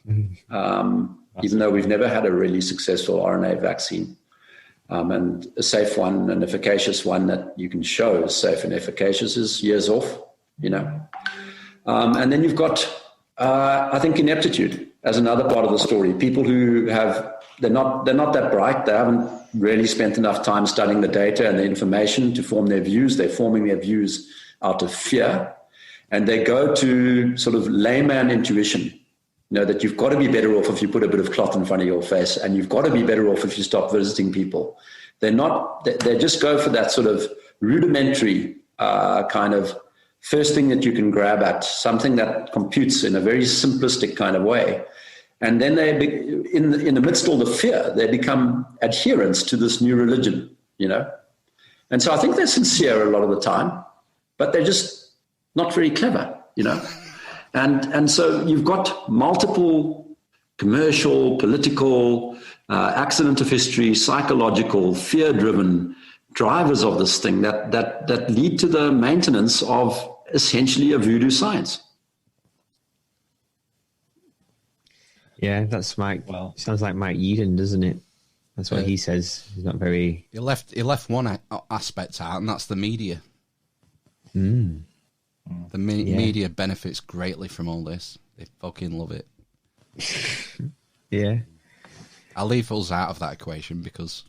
Even though we've never had a really successful RNA vaccine, and a safe one, an efficacious one that you can show is safe and efficacious is years off, And then you've got, I think, ineptitude as another part of the story. People who they're not that bright. They haven't really spent enough time studying the data and the information to form their views. They're forming their views out of fear. And they go to sort of layman intuition, that you've got to be better off if you put a bit of cloth in front of your face, and you've got to be better off if you stop visiting people. They just go for that sort of rudimentary kind of first thing that you can grab at, something that computes in a very simplistic kind of way. And then in the midst of all the fear, they become adherents to this new religion, And so I think they're sincere a lot of the time, but they're just not very clever, And so you've got multiple commercial, political, accident of history, psychological, fear-driven drivers of this thing that lead to the maintenance of essentially a voodoo science. Yeah, that's Mike. Well, sounds like Mike Yeadon, doesn't it? That's what he says. He's not very. He left one aspect out, and that's the media. The media benefits greatly from all this. They fucking love it. Yeah. I'll leave us out of that equation because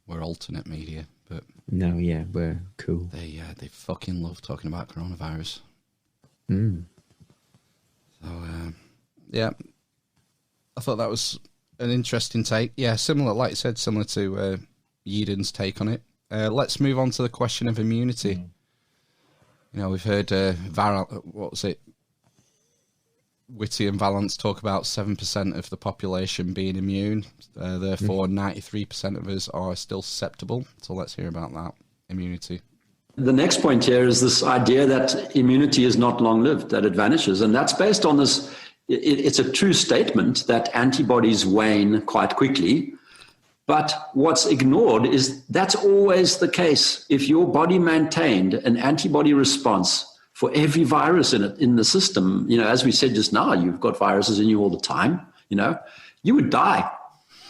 we're alternate media, but no, yeah, we're cool. They fucking love talking about coronavirus. So yeah, I thought that was an interesting take. Yeah, similar, like you said, similar to Yeadon's take on it. Let's move on to the question of immunity. You know, we've heard Whitty and Valance talk about 7% of the population being immune. Therefore, 93% of us are still susceptible. So let's hear about that immunity. The next point here is this idea that immunity is not long-lived, that it vanishes. And that's based on this. It's a true statement that antibodies wane quite quickly. But what's ignored is that's always the case. If your body maintained an antibody response for every virus in the system, you know, as we said just now, you've got viruses in you all the time, you know, you would die.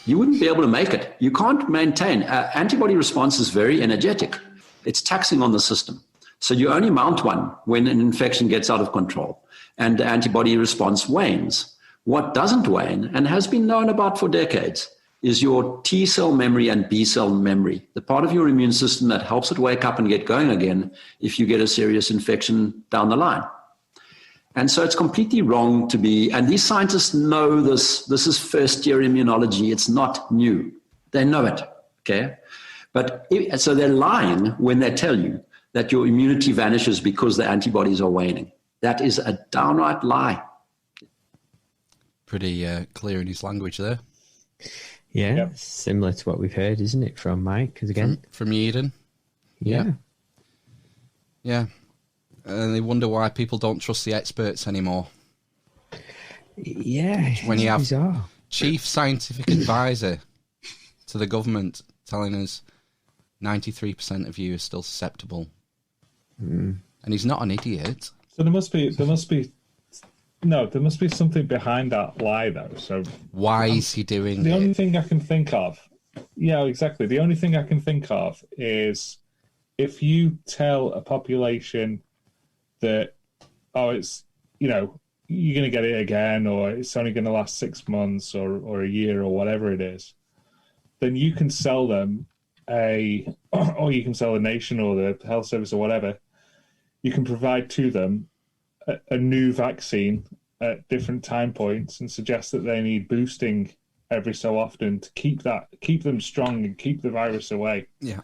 You wouldn't be able to make it. You can't maintain. Antibody response is very energetic. It's taxing on the system. So you only mount one when an infection gets out of control and the antibody response wanes. What doesn't wane, and has been known about for decades, is your T cell memory and B cell memory, the part of your immune system that helps it wake up and get going again if you get a serious infection down the line. And so it's completely wrong to be, and these scientists know this is first year immunology, it's not new. They know it, okay? So they're lying when they tell you that your immunity vanishes because the antibodies are waning. That is a downright lie. Pretty clear in his language there. Yeah, yep. Similar to what we've heard, isn't it, from Mike? Because again, from Eden. Yeah. And they wonder why people don't trust the experts anymore. Yeah, when you have bizarre. Chief Scientific Advisor to the government telling us 93% of you are still susceptible, and he's not an idiot. So there must be something behind that lie, though. So why is he doing it? The only thing I can think of, yeah, exactly. The only thing I can think of is if you tell a population that, it's, you know, you're going to get it again, or it's only going to last 6 months or a year or whatever it is, then you can sell them or you can sell a nation or the health service or whatever. You can provide to them a new vaccine at different time points and suggest that they need boosting every so often to keep them strong and keep the virus away. Yeah.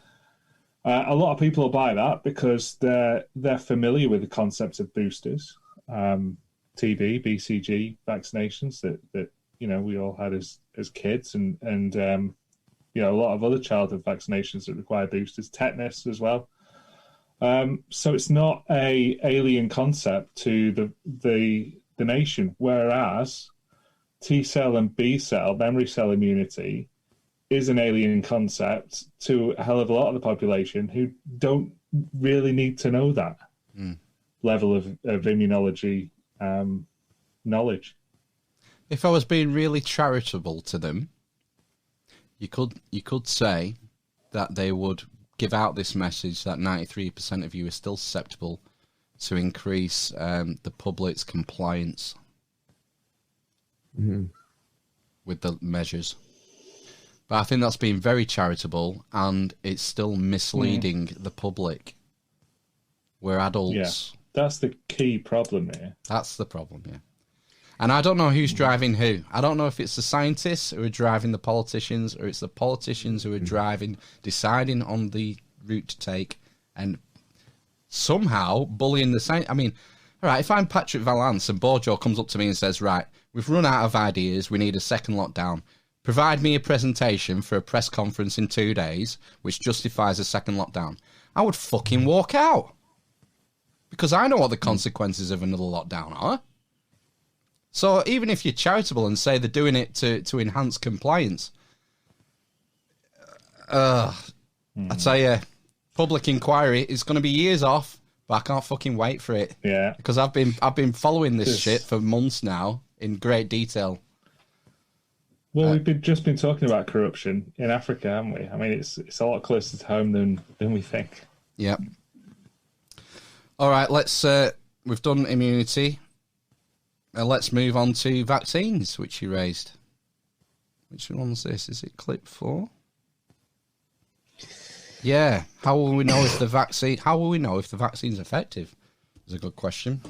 A lot of people will buy that because they're familiar with the concepts of boosters, TB, BCG vaccinations that you know we all had as kids, and you know, a lot of other childhood vaccinations that require boosters, tetanus as well. So it's not a alien concept to the nation, whereas T cell and B cell, memory cell immunity, is an alien concept to a hell of a lot of the population who don't really need to know that level of immunology knowledge. If I was being really charitable to them, you could say that they would give out this message that 93% of you are still susceptible to increase the public's compliance with the measures. But I think that's being very charitable, and it's still misleading the public. We're adults. Yeah, that's the key problem here. That's the problem, yeah. And I don't know who's driving who. I don't know if it's the scientists who are driving the politicians, or it's the politicians who are deciding on the route to take, and somehow bullying the science. I mean, all right, if I'm Patrick Vallance and Bojo comes up to me and says, right, we've run out of ideas, we need a second lockdown. Provide me a presentation for a press conference in 2 days, which justifies a second lockdown. I would fucking walk out. Because I know what the consequences of another lockdown are. So even if you're charitable and say they're doing it to enhance compliance, I tell you, public inquiry is going to be years off, but I can't fucking wait for it. Yeah. Because I've been following this shit for months now in great detail. Well, we've just been talking about corruption in Africa, haven't we? I mean, it's a lot closer to home than we think. Yeah. All right, we've done immunity. Let's move on to vaccines, which you raised. Which one's this? Is it clip 4? Yeah. How will we know if the vaccine's effective? Is a good question.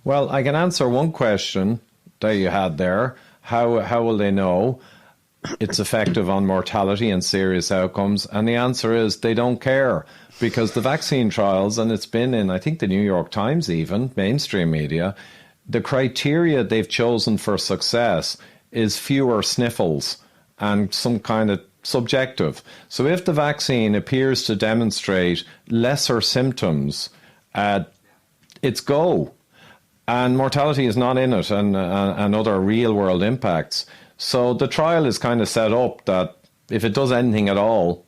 Well, I can answer one question that you had there. How will they know? it's effective on mortality and serious outcomes? And the answer is they don't care, because the vaccine trials, and it's been in, I think, the New York Times even, mainstream media, the criteria they've chosen for success is fewer sniffles and some kind of subjective. So if the vaccine appears to demonstrate lesser symptoms, it's go. And mortality is not in it, and other real-world impacts. So the trial is kind of set up that if it does anything at all,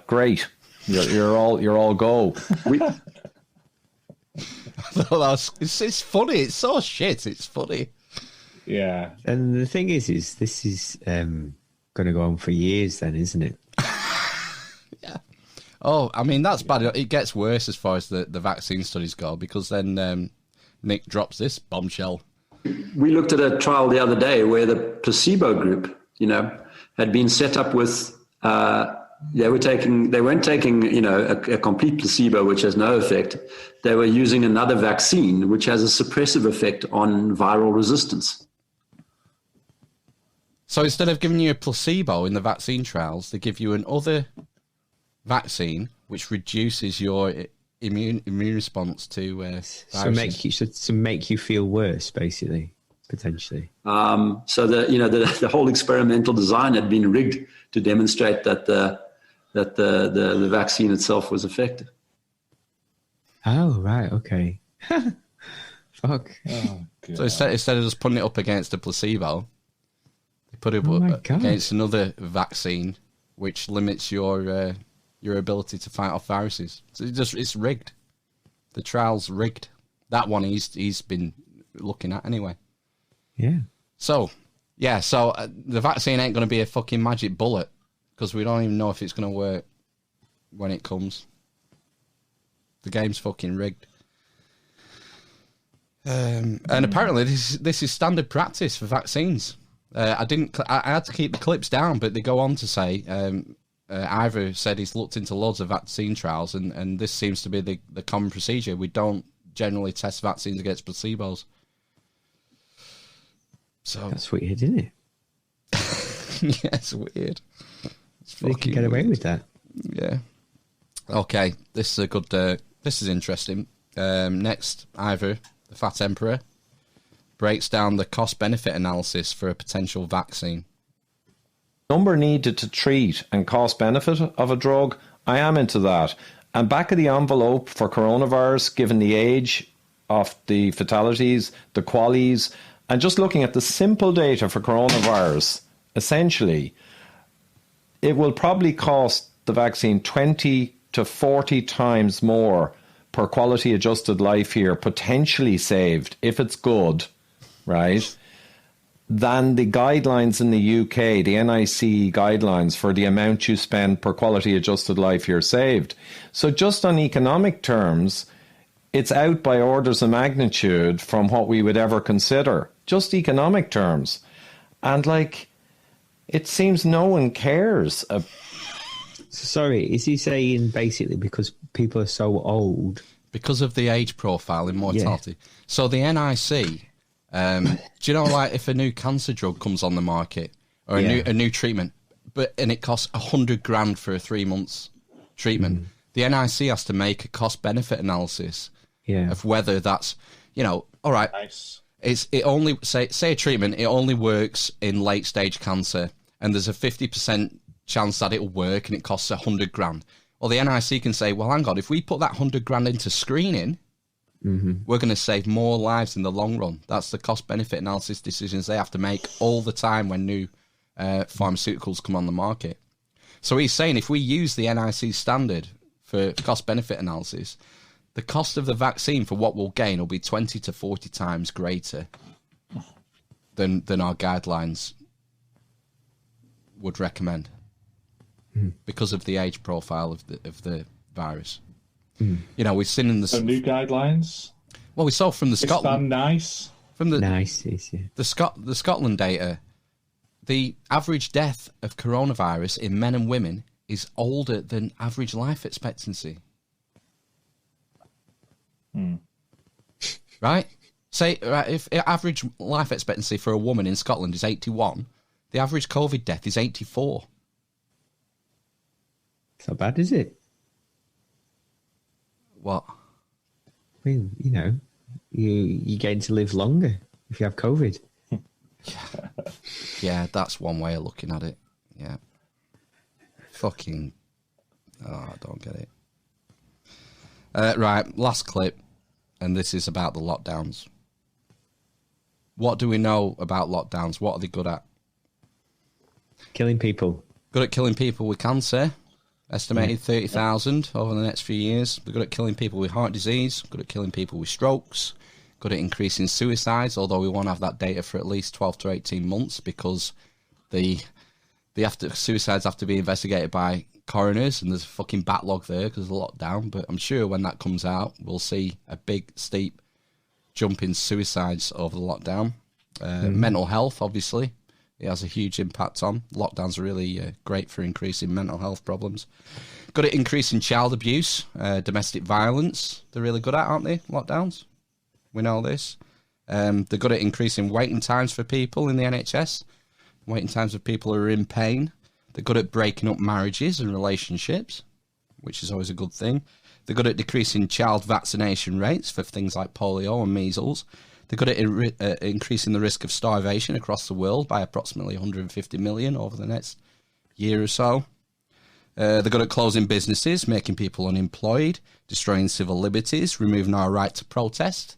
great, you're all go. It's funny. It's so shit. It's funny. Yeah. And the thing is this is going to go on for years then, isn't it? Yeah. Oh, I mean, that's bad. It gets worse as far as the vaccine studies go, because then Nick drops this bombshell. We looked at a trial the other day where the placebo group, had been set up with, they weren't taking, a complete placebo, which has no effect. They were using another vaccine, which has a suppressive effect on viral resistance. So instead of giving you a placebo in the vaccine trials, they give you another vaccine, which reduces your immune response to viruses. To make you feel worse, basically, potentially. So the whole experimental design had been rigged to demonstrate that the vaccine itself was effective. Oh right, okay. Fuck. Oh, so instead of just putting it up against a placebo, they put it up against another vaccine, which limits your ability to fight off viruses. So it's rigged. The trial's rigged. That one he's been looking at anyway. Yeah. So the vaccine ain't going to be a fucking magic bullet, because we don't even know if it's going to work when it comes. The game's fucking rigged. And apparently this is standard practice for vaccines. I had to keep the clips down, but they go on to say, Ivor said he's looked into loads of vaccine trials, and this seems to be the common procedure. We don't generally test vaccines against placebos. So that's weird, isn't it? Yeah, it's weird. They can get away with that. Yeah. Okay, this is a good. This is interesting. Next, Ivor, the Fat Emperor, breaks down the cost-benefit analysis for a potential vaccine. Number needed to treat and cost-benefit of a drug, I am into that. And back of the envelope for coronavirus, given the age of the fatalities, the QALYs, and just looking at the simple data for coronavirus, essentially, it will probably cost the vaccine 20 to 40 times more per quality adjusted life year, potentially saved, if it's good, right, than the guidelines in the UK, the NIC guidelines for the amount you spend per quality adjusted life year saved. So just on economic terms, it's out by orders of magnitude from what we would ever consider, just economic terms. And it seems no one cares. Sorry, is he saying basically because people are so old? Because of the age profile in mortality. Yeah. So the NIC, do you know, if a new cancer drug comes on the market, or a new treatment, and it costs $100,000 for a 3 months treatment, the NIC has to make a cost-benefit analysis of whether that's, all right, nice. It only say a treatment, it only works in late stage cancer, and there's a 50% chance that it'll work, and it costs $100,000. Well, the NIC can say, well, hang on, if we put that $100,000 into screening, we're going to save more lives in the long run. That's the cost-benefit analysis decisions they have to make all the time when new pharmaceuticals come on the market. So he's saying if we use the NIC standard for cost-benefit analysis, the cost of the vaccine for what we'll gain will be 20 to 40 times greater than our guidelines would recommend, because of the age profile of the virus. We've seen in the new guidelines. Well, we saw from the Scotland nice from the nice the Scotland data, the average death of coronavirus in men and women is older than average life expectancy. Right? Say if average life expectancy for a woman in Scotland is 81, The average COVID death is 84. It's not bad, is it? What? I mean, you know, you're getting to live longer if you have COVID. Yeah, that's one way of looking at it. Yeah. Fucking... Oh, I don't get it. Right, last clip, and this is about the lockdowns. What do we know about lockdowns? What are they good at? Killing people. Good at killing people with cancer. Estimated 30,000 over the next few years. They're good at killing people with heart disease. Good at killing people with strokes. Good at increasing suicides, although we won't have that data for at least 12 to 18 months because suicides have to be investigated by coroners, and there's a fucking backlog there because of the lockdown. But I'm sure when that comes out, we'll see a big, steep jump in suicides over the lockdown. Mental health, obviously, it has a huge impact on. Lockdowns are really great for increasing mental health problems. Good at increasing child abuse, domestic violence. They're really good at, aren't they, lockdowns? We know this. They're good at increasing waiting times for people in the NHS. Waiting times of people who are in pain. They're good at breaking up marriages and relationships, which is always a good thing. They're good at decreasing child vaccination rates for things like polio and measles. They're good at increasing the risk of starvation across the world by approximately 150 million over the next year or so. They're good at closing businesses, making people unemployed, destroying civil liberties, removing our right to protest.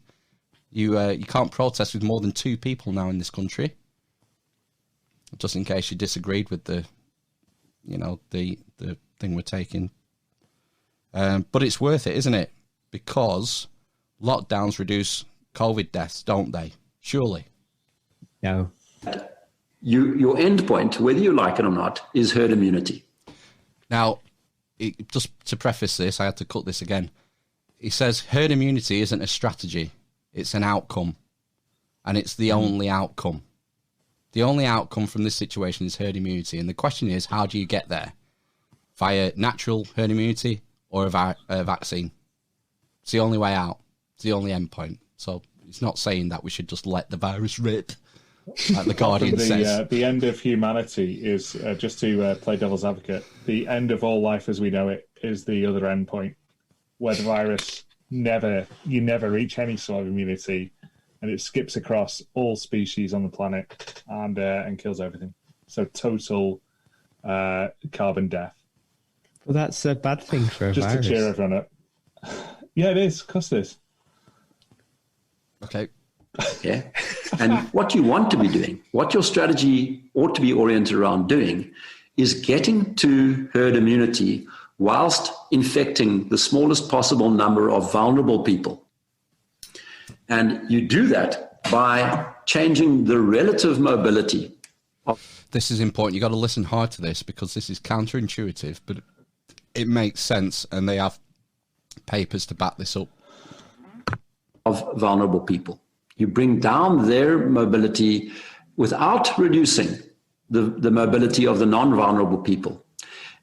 You can't protest with more than 2 people now in this country. Just in case you disagreed with the thing we're taking. But it's worth it, isn't it? Because lockdowns reduce COVID deaths, don't they? Surely. No. Your end point, whether you like it or not, is herd immunity. Now, just to preface this, I had to cut this again. He says herd immunity isn't a strategy, it's an outcome. And it's the only outcome. The only outcome from this situation is herd immunity. And the question is, how do you get there? Via natural herd immunity or a vaccine? It's the only way out. It's the only end point. So it's not saying that we should just let the virus rip, like the Guardian says. The end of humanity is, just to play devil's advocate, the end of all life as we know it is the other end point, where the virus you never reach any sort of immunity, and it skips across all species on the planet and kills everything. So total carbon death. Well, that's a bad thing for a virus. Just to cheer everyone up. Yeah, it is. Of course it is. Okay. Yeah. And what you want to be doing, what your strategy ought to be oriented around doing, is getting to herd immunity whilst infecting the smallest possible number of vulnerable people. And you do that by changing the relative mobility. This is important. You've got to listen hard to this because this is counterintuitive, but it makes sense, and they have papers to back this up. Of vulnerable people. You bring down their mobility without reducing the mobility of the non-vulnerable people.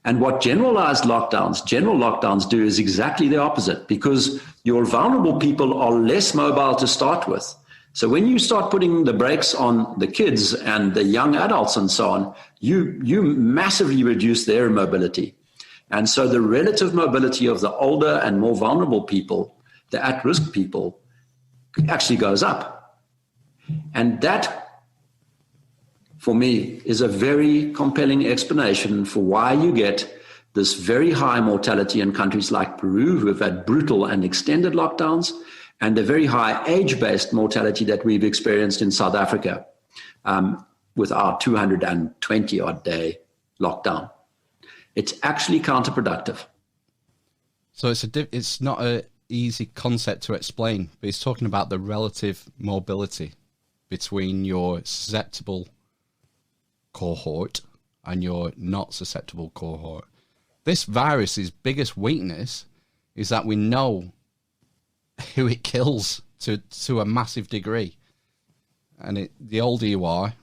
And what general lockdowns do is exactly the opposite, because your vulnerable people are less mobile to start with. So when you start putting the brakes on the kids and the young adults and so on, you massively reduce their mobility. And so the relative mobility of the older and more vulnerable people, the at-risk people, actually goes up. And that, for me, is a very compelling explanation for why you get this very high mortality in countries like Peru, who have had brutal and extended lockdowns, and the very high age-based mortality that we've experienced in South Africa with our 220-odd day lockdown. It's actually counterproductive. So it's not a easy concept to explain, but he's talking about the relative mobility between your susceptible cohort and your not susceptible cohort. This virus's biggest weakness is that we know who it kills to a massive degree, and the older you are,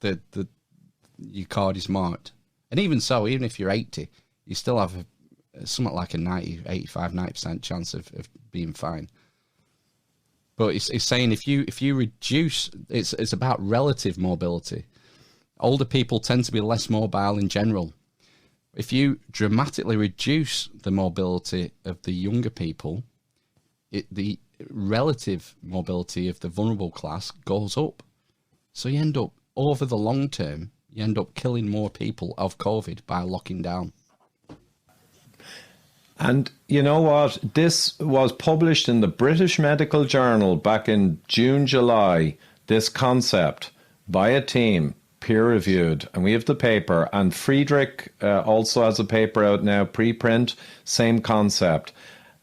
your card is marked. And even so, even if you're 80, you still have something like a 90% chance of being fine. But it's saying if you reduce, it's about relative mobility. older people tend to be less mobile in general. If you dramatically reduce the mobility of the younger people, the relative mobility of the vulnerable class goes up. So you end up, over the long term, you end up killing more people of COVID by locking down. And you know what? This was published in the British Medical Journal back in June, July, this concept by a team, peer-reviewed, and we have the paper. And Friedrich also has a paper out now, preprint, same concept.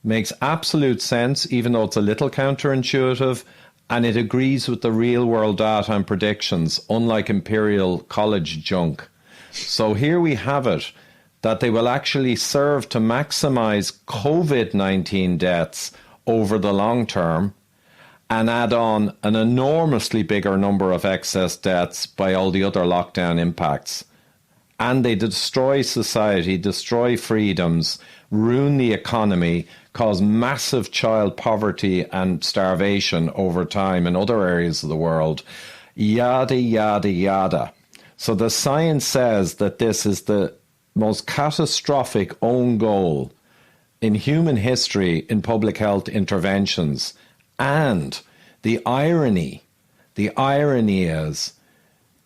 Makes absolute sense, even though it's a little counterintuitive, and it agrees with the real-world data and predictions, unlike Imperial College junk. So here we have it, that they will actually serve to maximize COVID-19 deaths over the long term and add on an enormously bigger number of excess deaths by all the other lockdown impacts. And they destroy society, destroy freedoms, ruin the economy, cause massive child poverty and starvation over time in other areas of the world, yada, yada, yada. So the science says that this is the most catastrophic own goal in human history in public health interventions. And the irony is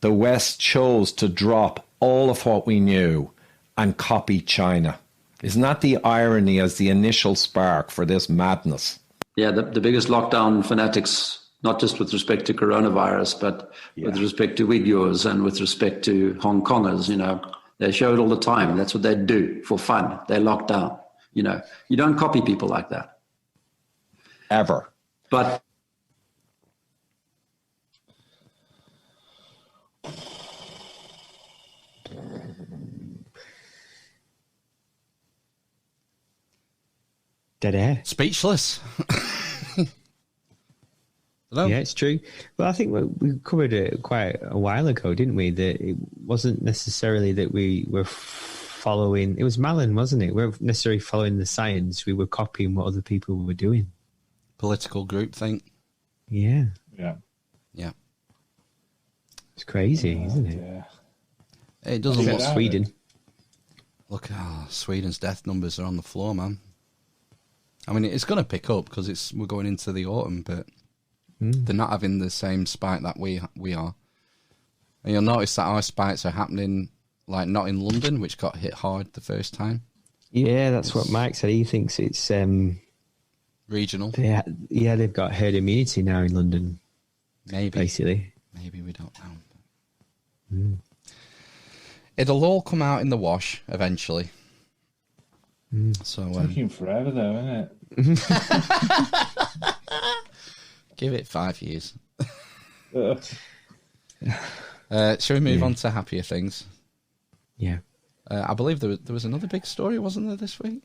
the West chose to drop all of what we knew and copy China. Isn't that the irony as the initial spark for this madness? Yeah, the biggest lockdown fanatics, not just with respect to coronavirus, but with respect to Uyghurs and with respect to Hong Kongers, they show it all the time. That's what they do for fun. They lock down. You don't copy people like that. Ever. But dead air. Speechless. Yeah, it's true. Well, I think we covered it quite a while ago, didn't we? That it wasn't necessarily that we were following. It was Malin, wasn't it? We weren't necessarily following the science. We were copying what other people were doing. Political groupthink. Yeah. Yeah. Yeah. It's crazy, isn't it? Yeah. It doesn't look look Sweden. Look, Sweden's death numbers are on the floor, man. I mean, it's going to pick up because we're going into the autumn, but they're not having the same spike that we are. And you'll notice that our spikes are happening, like, not in London, which got hit hard the first time. Yeah, that's what Mike said. He thinks it's regional. Yeah, they've got herd immunity now in London. Maybe. Basically. Maybe, we don't know. It'll all come out in the wash eventually. So taking forever though, isn't it? Give it 5 years. Shall we move on to happier things? Yeah. I believe there was another big story, wasn't there, this week?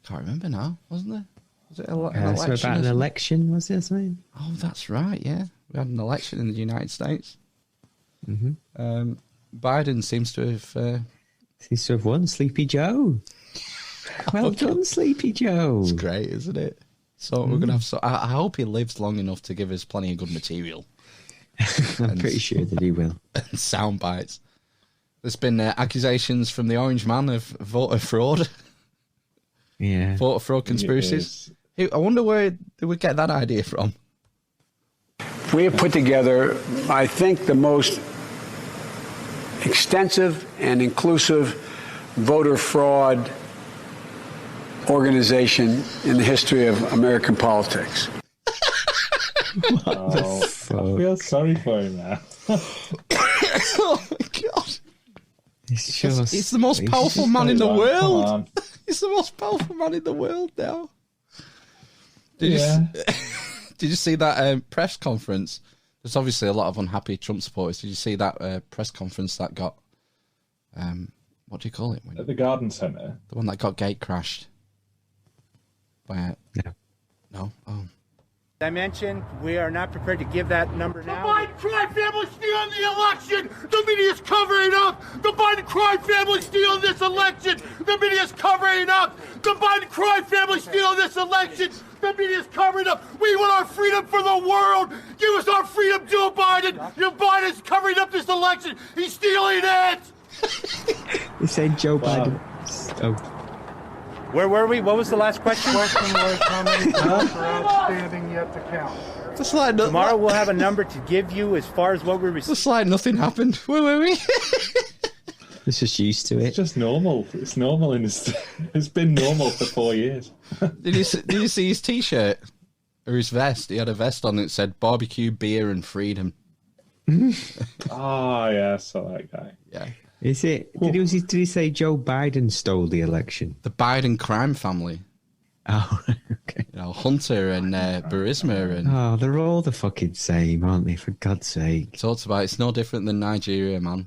Can't remember now, wasn't there? Was it an election? So about an election, was there something? Oh, that's right, yeah. We had an election in the United States. Biden seems to have won. Sleepy Joe. Well done, Sleepy Joe. It's great, isn't it? So we're gonna have. I hope he lives long enough to give us plenty of good material. I'm pretty sure that he will. Sound bites. There's been accusations from the Orange Man of voter fraud. Yeah, voter fraud conspiracies. I wonder where they would get that idea from. We have put together, I think, the most extensive and inclusive voter fraud organization in the history of American politics. I feel sorry for him now. Oh my God. He's the most powerful man in the world. He's the most powerful man in the world now. Did you see that press conference? There's obviously a lot of unhappy Trump supporters. Did you see that press conference that got, what do you call it? At the Garden Centre? The one that got gate crashed. No? Oh. I mentioned we are not prepared to give that number now. The Biden crime family stealing the election. The media's covering up. The Biden crime family stealing this election. The media's covering it up. The Biden crime family stealing this election. The media's covering it up. We want our freedom for the world. Give us our freedom, Joe Biden. Joe Biden's covering up this election. He's stealing it. They said Joe Biden. Oh. Where were we? What was the last question? Question was how many votes are outstanding yet to count. Just like tomorrow we'll have a number to give you as far as what we received. Just like nothing happened. Where were we? It's just used to it. It's just normal. It's normal in this. It's been normal for 4 years. Did you see his T-shirt or his vest? He had a vest on that said "Barbecue, Beer, and Freedom." Oh yeah, I saw that guy. Yeah. Is it? Did he say Joe Biden stole the election? The Biden crime family. Oh, okay. You know, Hunter and Burisma and. Oh, they're all the fucking same, aren't they? For God's sake. Talks about it's no different than Nigeria, man.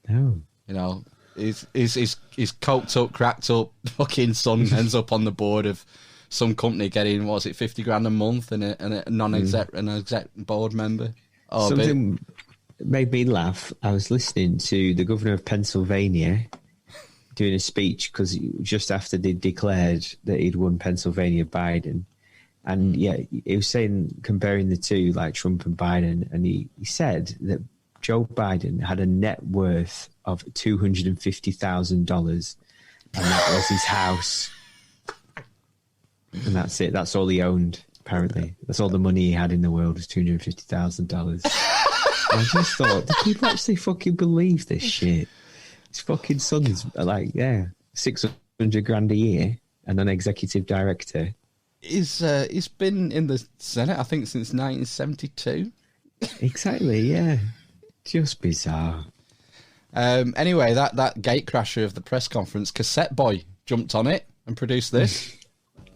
No. You know, his coked up, cracked up fucking son ends up on the board of some company getting, what was it, 50 grand a month and a non-exec, an exec board member. Oh, something made me laugh. I was listening to the governor of Pennsylvania doing a speech because just after they declared that he'd won Pennsylvania, Biden, and yeah, he was saying, comparing the two, like Trump and Biden, and he said that Joe Biden had a net worth of $250,000, and that was his house, and that's it. That's all he owned. Apparently, that's all the money he had in the world was $250,000. I just thought, do people actually fucking believe this shit? His fucking son's like, yeah, 600 grand a year and an executive director. He's been in the Senate, I think, since 1972. Exactly, yeah. Just bizarre. Anyway, that gatecrasher of the press conference, Cassette Boy, jumped on it and produced this.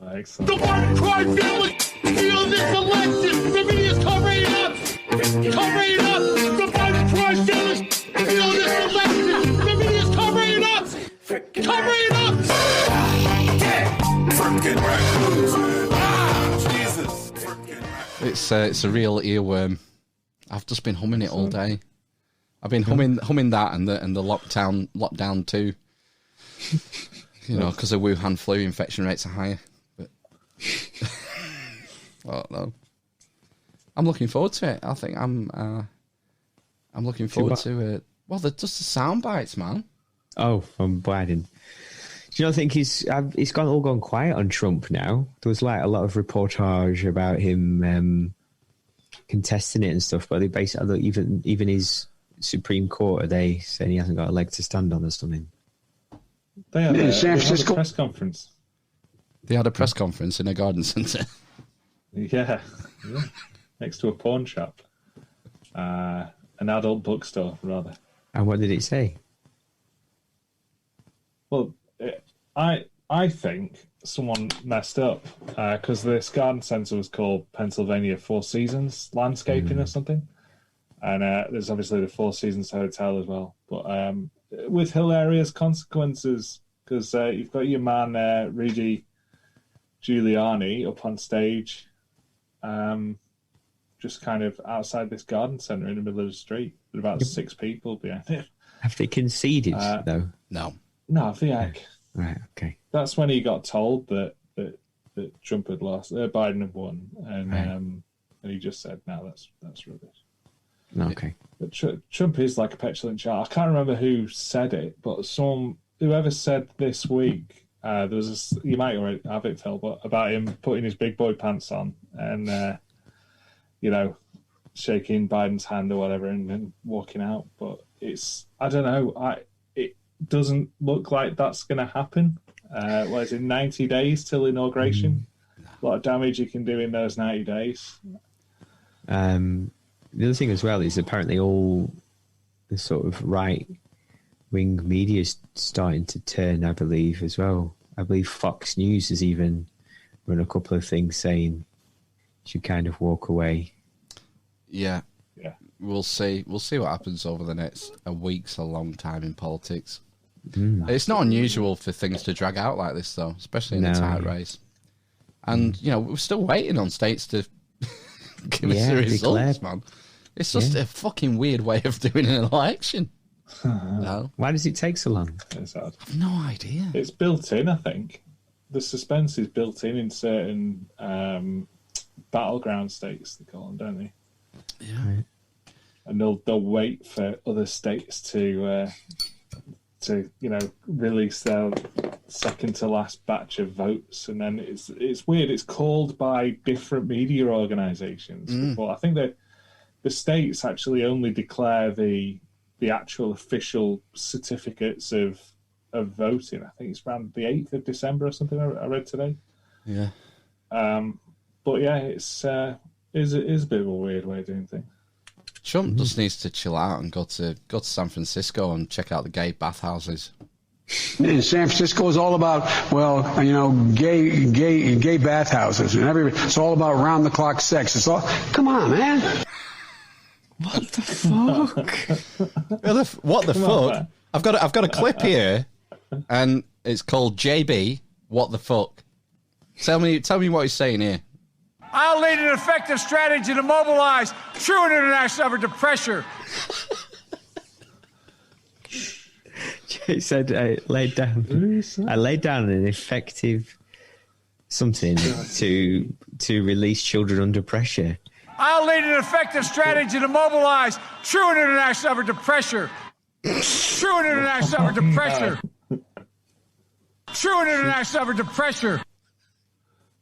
Excellent. The Biden crime family stealing this election. The media's covering it up. Covering it up. The Biden crime family stealing this election. The media's covering it up. Covering it up. Frickin' Jesus. It's a real earworm. I've just been humming it all day. I've been humming that and the lockdown too. You know, because the Wuhan flu infection rates are higher. But oh no, I'm looking forward to it. I think I'm looking forward to it. Well, they're just the sound bites, man. Oh, from Biden. Do you not think he's all gone quiet on Trump now? There was like a lot of reportage about him contesting it and stuff, but they basically even his Supreme Court are they saying he hasn't got a leg to stand on or something. They had a press conference. They had a press conference in a garden centre. Yeah, next to a pawn shop, an adult bookstore rather. And what did it say? Well, I think someone messed up because this garden centre was called Pennsylvania Four Seasons Landscaping or something, and there's obviously the Four Seasons Hotel as well, but with hilarious consequences because you've got your man Rudy Giuliani up on stage, just kind of outside this garden centre in the middle of the street with about 6 people behind it. Have they conceded though? No, I think right, okay. That's when he got told that Trump had lost, Biden had won, and right. And he just said, "No, that's rubbish." Okay. But Trump is like a petulant child. I can't remember who said it, but whoever said this week, there was you might already have it, Phil, but about him putting his big boy pants on and shaking Biden's hand or whatever and walking out. But I don't know. It doesn't look like that's going to happen. What is it, 90 days till inauguration? A lot of damage you can do in those 90 days. The other thing as well is apparently all the sort of right-wing media is starting to turn, I believe, as well. I believe Fox News has even run a couple of things saying you should kind of walk away. Yeah. We'll see what happens over the next a week's a long time in politics. It's not unusual for things to drag out like this, though, especially in a tight race. And, we're still waiting on states to give us the results, man. It's just a fucking weird way of doing an election. No. Why does it take so long? It's odd. I've no idea. It's built in, I think. The suspense is built in certain battleground states, they call them, don't they? Yeah. And they'll wait for other states to release their second to last batch of votes, and then it's weird. It's called by different media organisations, but I think that the states actually only declare the actual official certificates of voting. I think it's around the 8th of December or something. I read today. Yeah. But yeah, it's a bit of a weird way of doing things. Trump just needs to chill out and go to San Francisco and check out the gay bathhouses. In San Francisco is all about, gay bathhouses, and it's all about round the clock sex. It's all, come on, man. What the fuck? What the fuck? I've got a clip here, and it's called JB. What the fuck? Tell me what he's saying here. I'll lead an effective strategy to mobilize true and international effort to pressure. He said, I laid down an effective something to release children under pressure. I'll lead an effective strategy to mobilize true and international effort to pressure. True and international effort to pressure. True and international effort to pressure.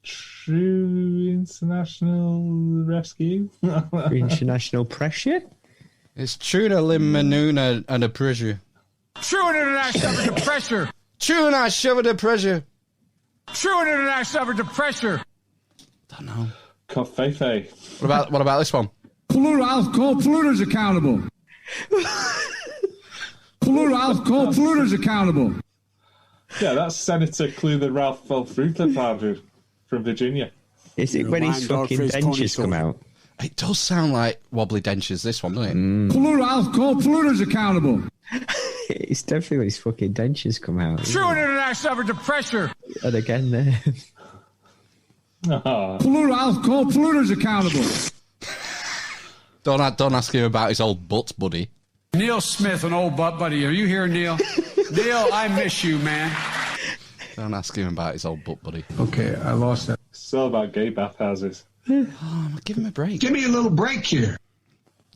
True international rescue? International pressure? It's Truna Limanuna and a pressure. True and international effort to pressure. True and I shove it to pressure. True and international effort to pressure. Don't know. Covfefe. What about this one? I'll call polluters accountable. I'll call polluters accountable. Yeah, that's Senator Clutha Ralph Velfruta from Virginia. Is it when his fucking dentures come out? It does sound like wobbly dentures, this one, doesn't it? I'll call polluters accountable. It's definitely when his fucking dentures come out. True and international effort to pressure. And again there. I'll call polluters accountable. Don't ask him about his old butt buddy. Neil Smith, an old butt buddy. Are you here, Neil? Neil, I miss you, man. Don't ask him about his old butt buddy. Okay, I lost that. It's all about gay bathhouses. Oh, give him a break. Give me a little break here.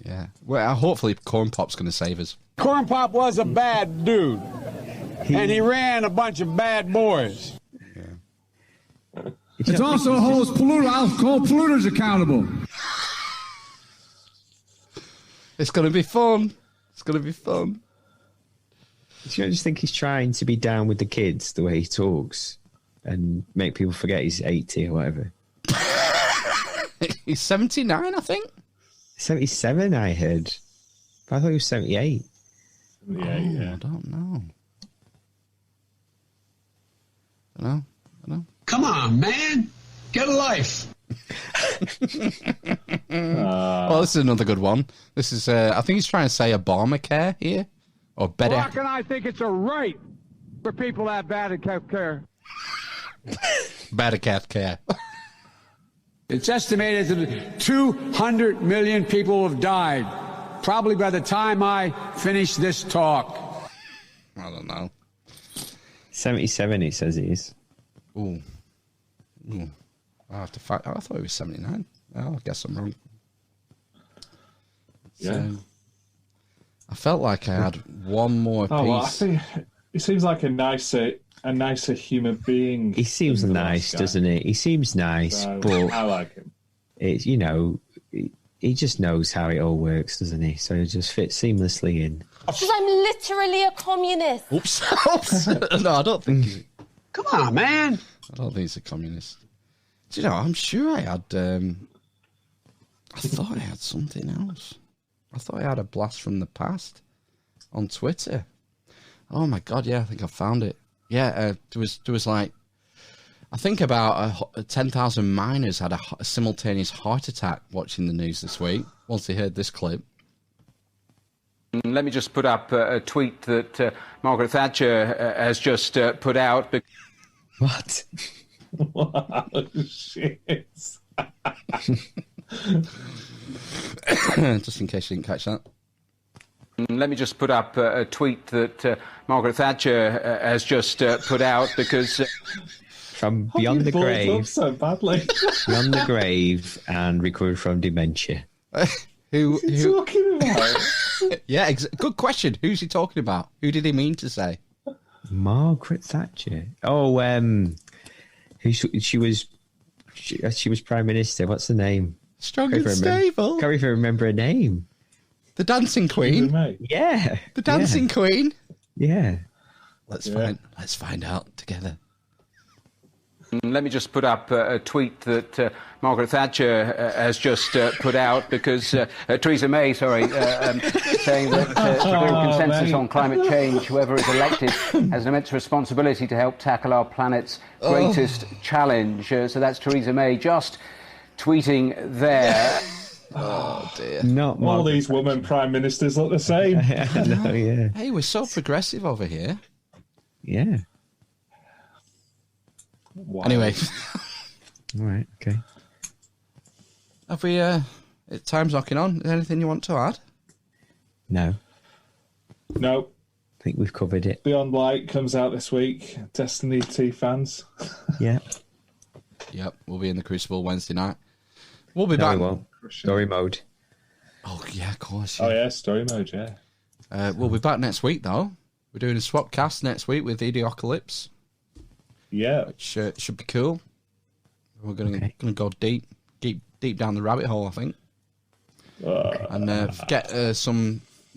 Yeah. Well, hopefully Corn Pop's going to save us. Corn Pop was a bad dude, and he ran a bunch of bad boys. Yeah. It also holds I'll call polluters accountable. It's going to be fun. It's going to be fun. I just think he's trying to be down with the kids the way he talks and make people forget he's 80 or whatever. He's 79, I think. 77, I heard. But I thought he was 78. Yeah. I don't know. I know. Come on, man. Get a life. Well, this is another good one. This is, I think he's trying to say Obamacare here. Or better. Brock and I think it's a right for people to have bad health care. Better cat care. It's estimated that 200 million people have died, probably by the time I finish this talk. I don't know. 77, he says he is. Ooh. I have to find. I thought he was 79. Oh, I guess I'm wrong. Yeah. I felt like I had one more piece. Well, I think he seems like a nicer human being. He seems nice, doesn't he? He seems nice, so, but I like him. It's he just knows how it all works, doesn't he? So it just fits seamlessly in. Because I'm literally a communist. Oops. No, I don't think he's... Come on, man. I don't think he's a communist. Do you know, I'm sure I had... I thought I had something else. I thought I had a blast from the past on Twitter. Oh, my God, yeah, I think I found it. Yeah, there was like... I think about 10,000 miners had a simultaneous heart attack watching the news this week, once they heard this clip. Let me just put up a tweet that Margaret Thatcher has just put out. What? Wow, shit. Just in case you didn't catch that. Let me just put up a tweet that Margaret Thatcher has just put out because... From beyond the grave. So badly. Beyond the grave and recovered from dementia. Who talking about? Yeah, good question. Who's he talking about? Who did he mean to say? Margaret Thatcher. Oh, she was Prime Minister. What's the name? Strong and stable. Can't even remember her name. The Dancing Queen. Yeah. The Dancing Queen. Yeah. Let's find out together. Let me just put up a tweet that Margaret Thatcher has just put out because Theresa May, saying that to build consensus on climate change, whoever is elected has an immense responsibility to help tackle our planet's greatest challenge. So that's Theresa May just tweeting there. Oh dear! Not all these women prime ministers look the same. No, yeah. Hey, we're so progressive over here. Yeah. Wow. Anyway. All right. Okay. Have we? Time's knocking on. Is there anything you want to add? No. No. I think we've covered it. Beyond Light comes out this week. Destiny 2 fans. Yeah. Yep. We'll be in the Crucible Wednesday night. We'll be back. We won't. Story mode. Oh yeah, of course. Yeah. Oh yeah, story mode. Yeah. We'll be back next week though. We're doing a swap cast next week with Inequality. Yeah, which should be cool. We're gonna go deep down the rabbit hole, I think, and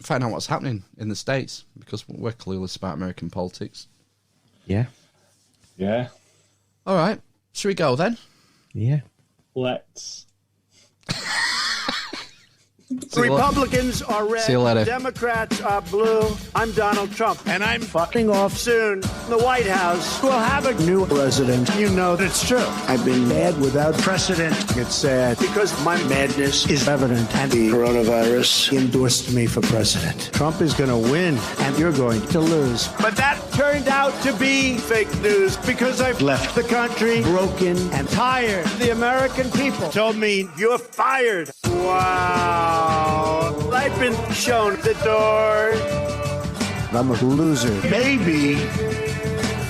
find out what's happening in the States because we're clueless about American politics. Yeah. Yeah. All right, should we go then? Yeah. Let's. Republicans are red. See you later. Democrats are blue. I'm Donald Trump, and I'm fucking off soon. The White House will have a new president. You know that's true. I've been mad without precedent. It's sad because my madness is evident, and the coronavirus endorsed me for president. Trump is going to win, and you're going to lose. But that turned out to be fake news because I've left the country broken and tired. The American people told me you're fired. Wow. I've been shown the door. I'm a loser. Maybe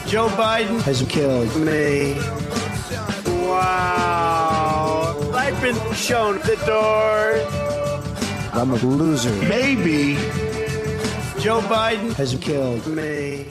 Joe Biden has killed me. Wow. I've been shown the door. I'm a loser. Maybe Joe Biden has killed me.